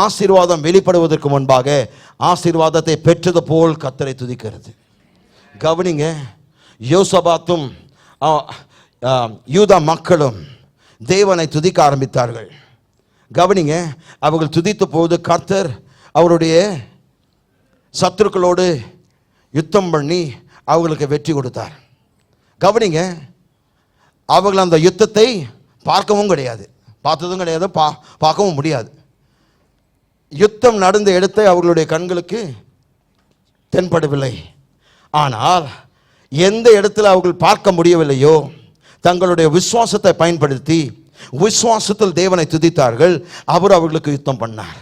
ஆசீர்வாதம் வெளிப்படுவதற்கு முன்பாக ஆசீர்வாதத்தை பெற்றது போல் கர்த்தரை துதிக்கிறது. கவனிங்க, யோசபாத்தும் யூதா மக்களும் தேவனை துதிக்க ஆரம்பித்தார்கள். கவனிங்க, அவர்கள் துதித்த போது கர்த்தர் அவருடைய சத்துருக்களோடு யுத்தம் பண்ணி அவர்களுக்கு வெற்றி கொடுத்தார். கவனிங்க, அவர்கள் அந்த யுத்தத்தை பார்க்கவும் கிடையாது, பார்த்ததும் கிடையாது, பார்க்கவும் முடியாது. யுத்தம் நடந்த இடத்தை அவர்களுடைய கண்களுக்கு தென்படவில்லை. ஆனால் எந்த இடத்துல அவர்கள் பார்க்க முடியவில்லையோ தங்களுடைய விசுவாசத்தை பயன்படுத்தி விசுவாசத்தில் தேவனை துதித்தார்கள். அவர் அவர்களுக்கு யுத்தம் பண்ணார்.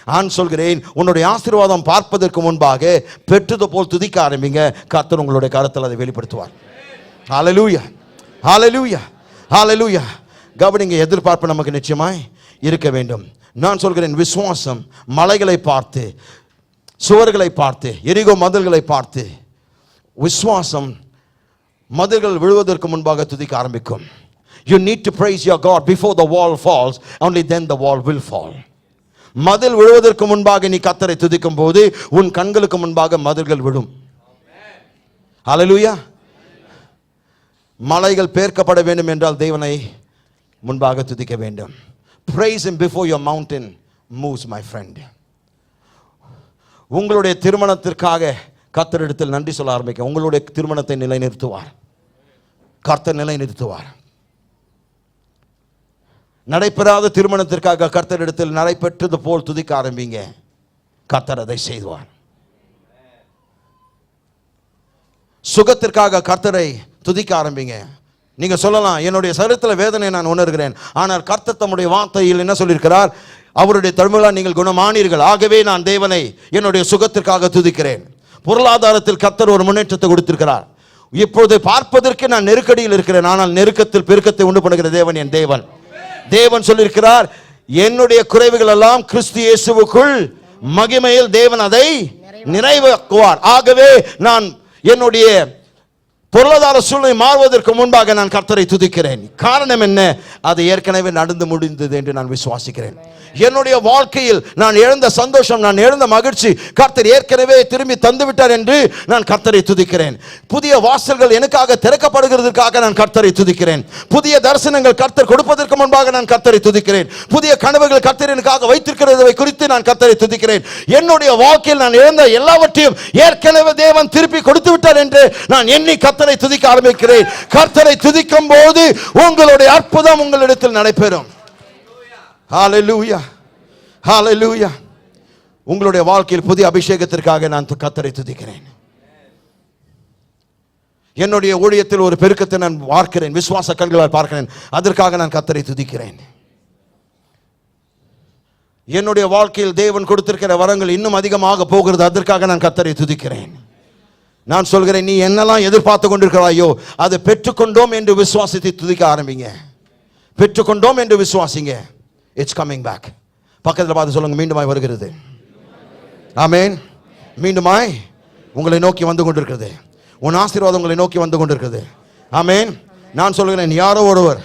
நான் சொல்கிறேன், உன்னுடைய ஆசீர்வாதம் பார்ப்பதற்கு முன்பாக பெற்றது போல் துதிக்க ஆரம்பிங்க. கர்த்தர் உங்களுடைய கரத்தில் அதை வெளிப்படுத்துவார். ஹல்லேலூயா, ஹல்லேலூயா, ஹல்லேலூயா. கவனிங்க, எதிர்பார்ப்பு நமக்கு நிச்சயமாய் இருக்க வேண்டும். நான் சொல்கிறேன், விசுவாசம் மலைகளை பார்த்து, சுவர்களை பார்த்து, எரிகோ மதில்களை பார்த்து, விசுவாசம் மதில்கள் விழுவதற்கு முன்பாக துதிக்க ஆரம்பிக்கும். You need to praise your God before the wall falls, only then the wall will fall. மதில் விழுவதற்கு முன்பாக நீ கர்த்தரை துதிக்கும் போது உன் கண்களுக்கு முன்பாக மதில்கள் விழும். ஹல்லேலூயா. மலைகள் பேர்க்கப்பட வேண்டும் என்றால் தேவனை முன்பாக துதிக்க வேண்டும். Praise him before your mountain moves, my friend. உங்களுடைய திருமணத்திற்காக கர்த்தரிடத்தில் நன்றி சொல்ல ஆரம்பிக்க. உங்களுடைய திருமணத்தை நிலைநிறுத்துவார் கர்த்தர், நிலைநிறுத்துவார். நடைபெறாத திருமணத்திற்காக கர்த்தரிடத்தில் நடைபெற்றது போல் துதிக்க ஆரம்பிங்க. கர்த்தர் அதை செய்வார். சுகத்திற்காக கர்த்தரை துதிக்க ஆரம்பிங்க. நீங்க சொல்லலாம், என்னுடைய சரீரத்தில் வேதனை நான் உணர்கிறேன், ஆனால் கர்த்தர் தம்முடைய வார்த்தையில் என்ன சொல்லியிருக்கிறார்? அவருடைய தழும்புகளால் நீங்கள் குணமானீர்கள், ஆகவே நான் தேவனை என்னுடைய சுகத்திற்காக துதிக்கிறேன். பொருளாதாரத்தில் கர்த்தர் ஒரு முன்னேற்றத்தை கொடுத்திருக்கிறார். இப்போது பார்ப்பதற்கு நான் நெருக்கடியில் இருக்கிறேன், ஆனால் நெருக்கத்தில் பெருக்கத்தை உண்டு பண்ணுகிற தேவன் என் தேவன். தேவன் சொல்லியிருக்கிறார், என்னுடைய குறைவுகள் எல்லாம் கிறிஸ்து இயேசுவுக்குள் மகிமையில் தேவன் அதை நிறைவாக்குவார். ஆகவே நான் என்னுடைய பொருளாதார சூழ்நிலை மாறுவதற்கு முன்பாக நான் கர்த்தரை துதிக்கிறேன். காரணம் என்ன? அது ஏற்கனவே நடந்து முடிந்தது என்று நான் விசுவாசிக்கிறேன். என்னுடைய வாழ்க்கையில் நான் இழந்த சந்தோஷம், நான் இழந்த மகிழ்ச்சி கர்த்தர் ஏற்கனவே திரும்பி தந்துவிட்டார் என்று நான் கர்த்தரை துதிக்கிறேன். புதிய வாசல்கள் எனக்காக திறக்கப்படுகிறதுக்காக நான் கர்த்தரை துதிக்கிறேன். புதிய தரிசனங்கள் கர்த்தர் கொடுப்பதற்கு முன்பாக நான் கர்த்தரை துதிக்கிறேன். புதிய கனவுகள் கர்த்தர் எனக்காக வைத்திருக்கிறதை குறித்து நான் கர்த்தரை துதிக்கிறேன். என்னுடைய வாழ்க்கையில் நான் இழந்த எல்லாவற்றையும் ஏற்கனவே தேவன் திருப்பி கொடுத்து விட்டார் என்று நான் எண்ணி கர்த்தரை துதிக்க ஆரம்பிக்கிறேன். கர்த்தரை துதிக்கும் போது உங்களுடைய அற்புதம் உங்களிடத்தில் நடைபெறும். ஹalleluya, ஹalleluya. உங்களுடைய வாழ்க்கையில் புதிய அபிஷேகத்திற்காக நான் கர்த்தரை துதிக்கிறேன். என்னுடைய ஊழியத்தில் ஒரு பெருக்கத்தை நான் பார்க்கிறேன், விசுவாச கண்களால் பார்க்கிறேன், அதற்காக நான் கர்த்தரை துதிக்கிறேன். என்னுடைய வாழ்க்கையில் தேவன் கொடுத்திருக்கிற வரங்கள் இன்னும் அதிகமாக போகிறது, அதற்காக நான் கர்த்தரை துதிக்கிறேன். நான் சொல்கிறேன், நீ என்னெல்லாம் எதிர்பார்த்து கொண்டிருக்கிறாயோ அதை பெற்றுக்கொண்டோம் என்று விசுவாசத்தை துதிக்க ஆரம்பிங்க. பெற்றுக்கொண்டோம் என்று விசுவாசிங்க. It's coming back. பக்கத்தில் பார்த்து சொல்லுங்க, மீண்டுமாய் வருகிறது. ஆமென். மீண்டுமாய் உங்களை நோக்கி வந்து கொண்டிருக்கிறது. உன் ஆசீர்வாதம் உங்களை நோக்கி வந்து கொண்டிருக்கிறது. ஆமென். நான் சொல்கிறேன், யாரோ ஒருவர்,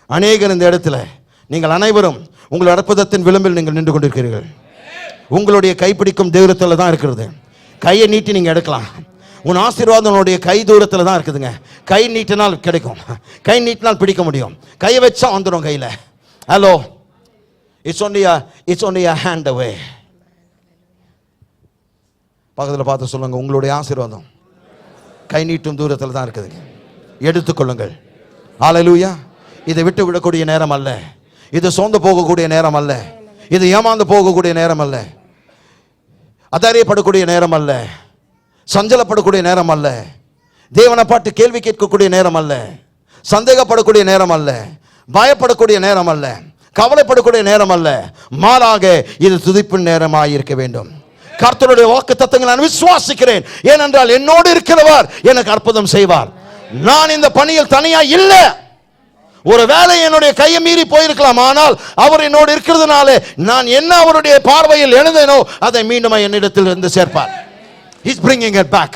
அநேகர் இந்த இடத்துல, நீங்கள் அனைவரும் உங்கள் அற்புதத்தின் விளிம்பில் நீங்கள் நின்று கொண்டிருக்கிறீர்கள். உங்களுடைய கைப்பிடிக்கும் தூரத்தில் தான் இருக்கிறது. கையை நீட்டி நீங்கள் எடுக்கலாம். உன் ஆசீர்வாதம் உன்னுடைய கை தூரத்தில் தான் இருக்குதுங்க. கை நீட்டினால் கிடைக்கும், கை நீட்டினால் பிடிக்க முடியும், கையை வச்சா வந்துடும் கையில். Hello, it's only a hand away. பக்கத்தில் பார்த்து சொல்லுங்க, உங்களுடைய ஆசீர்வாதம் கை நீட்டும் தூரத்தில் தான் இருக்குதுங்க, எடுத்துக்கொள்ளுங்கள். ஹalleluya. இதை விட்டு விடக்கூடிய நேரம் அல்ல, இது சோர்ந்து போகக்கூடிய நேரம் அல்ல, இது ஏமாந்து போகக்கூடிய நேரம் அல்ல, அதறியப்படக்கூடிய நேரம் அல்ல, சஞ்சலப்படக்கூடிய நேரம் அல்ல, தேவனை பாட்டு கேள்வி கேட்கக்கூடிய நேரம் அல்ல, சந்தேகப்படக்கூடிய நேரம் அல்ல, பயப்படக்கூடிய நேரம் அல்ல, கவலைப்படக்கூடிய நேரம் அல்ல. மாறாக இது துதிப்பின் நேரமாக இருக்க வேண்டும். கர்த்தருடைய வாக்குத்தத்தங்களை நான் விசுவாசிக்கிறேன். ஏனென்றால் என்னோடு இருக்கிறவர் எனக்கு அற்புதம் செய்வார். நான் இந்த பணியில் தனியா இல்ல. ஒரு வேளை என்னுடைய கையை மீறி போயிருக்கலாம், ஆனால் அவர் என்னோடு இருக்கிறதுனால நான் என்ன அவருடைய பார்வையில் எழுந்தேனோ அதை மீண்டும் என்னிடத்தில் இருந்து சேர்ப்பார். He's bringing it back.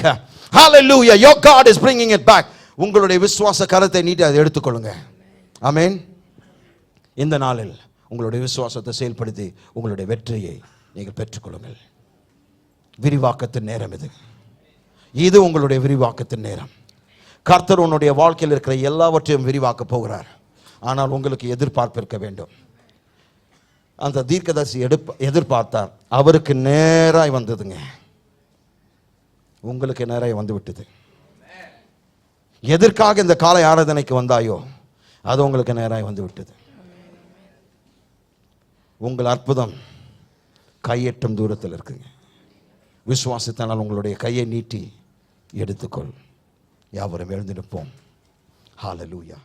Hallelujah. Your God is bringing it back. உங்களுடைய விசுவாச கரத்தை நீட்டி அதை எடுத்துக்கொள்ளுங்க. ஆமென். இந்த நாளில் உங்களுடைய விசுவாசத்தை செயல்படுத்தி உங்களுடைய வெற்றியை நீங்கள் பெற்றுக்கொள்ளுங்கள். விரிவாக்கத்தின் நேரம் இது. இது உங்களுடைய விரிவாக்கத்தின் நேரம். கர்த்தர் உன்னுடைய வாழ்க்கையில் இருக்கிற எல்லாவற்றையும் விரிவாக்க போகிறார். ஆனால் உங்களுக்கு எதிர்பார்ப்பு இருக்க வேண்டும். அந்த தீர்க்கதரிசி எதிர்பார்த்தார், அவருக்கு நேராய் வந்ததுங்க, உங்களுக்கு நேராய் வந்து விட்டது. எதற்காக இந்த காலை ஆராதனைக்கு வந்தாயோ அது உங்களுக்கு நேராய் வந்து விட்டது. உங்கள் அற்புதம் கையெட்டும் தூரத்தில் இருக்குங்க. விசுவாசத்தினால் உங்களுடைய கையை நீட்டி எடுத்துக்கொள். யாவரும் எழுந்திருப்போம். ஹalleluya.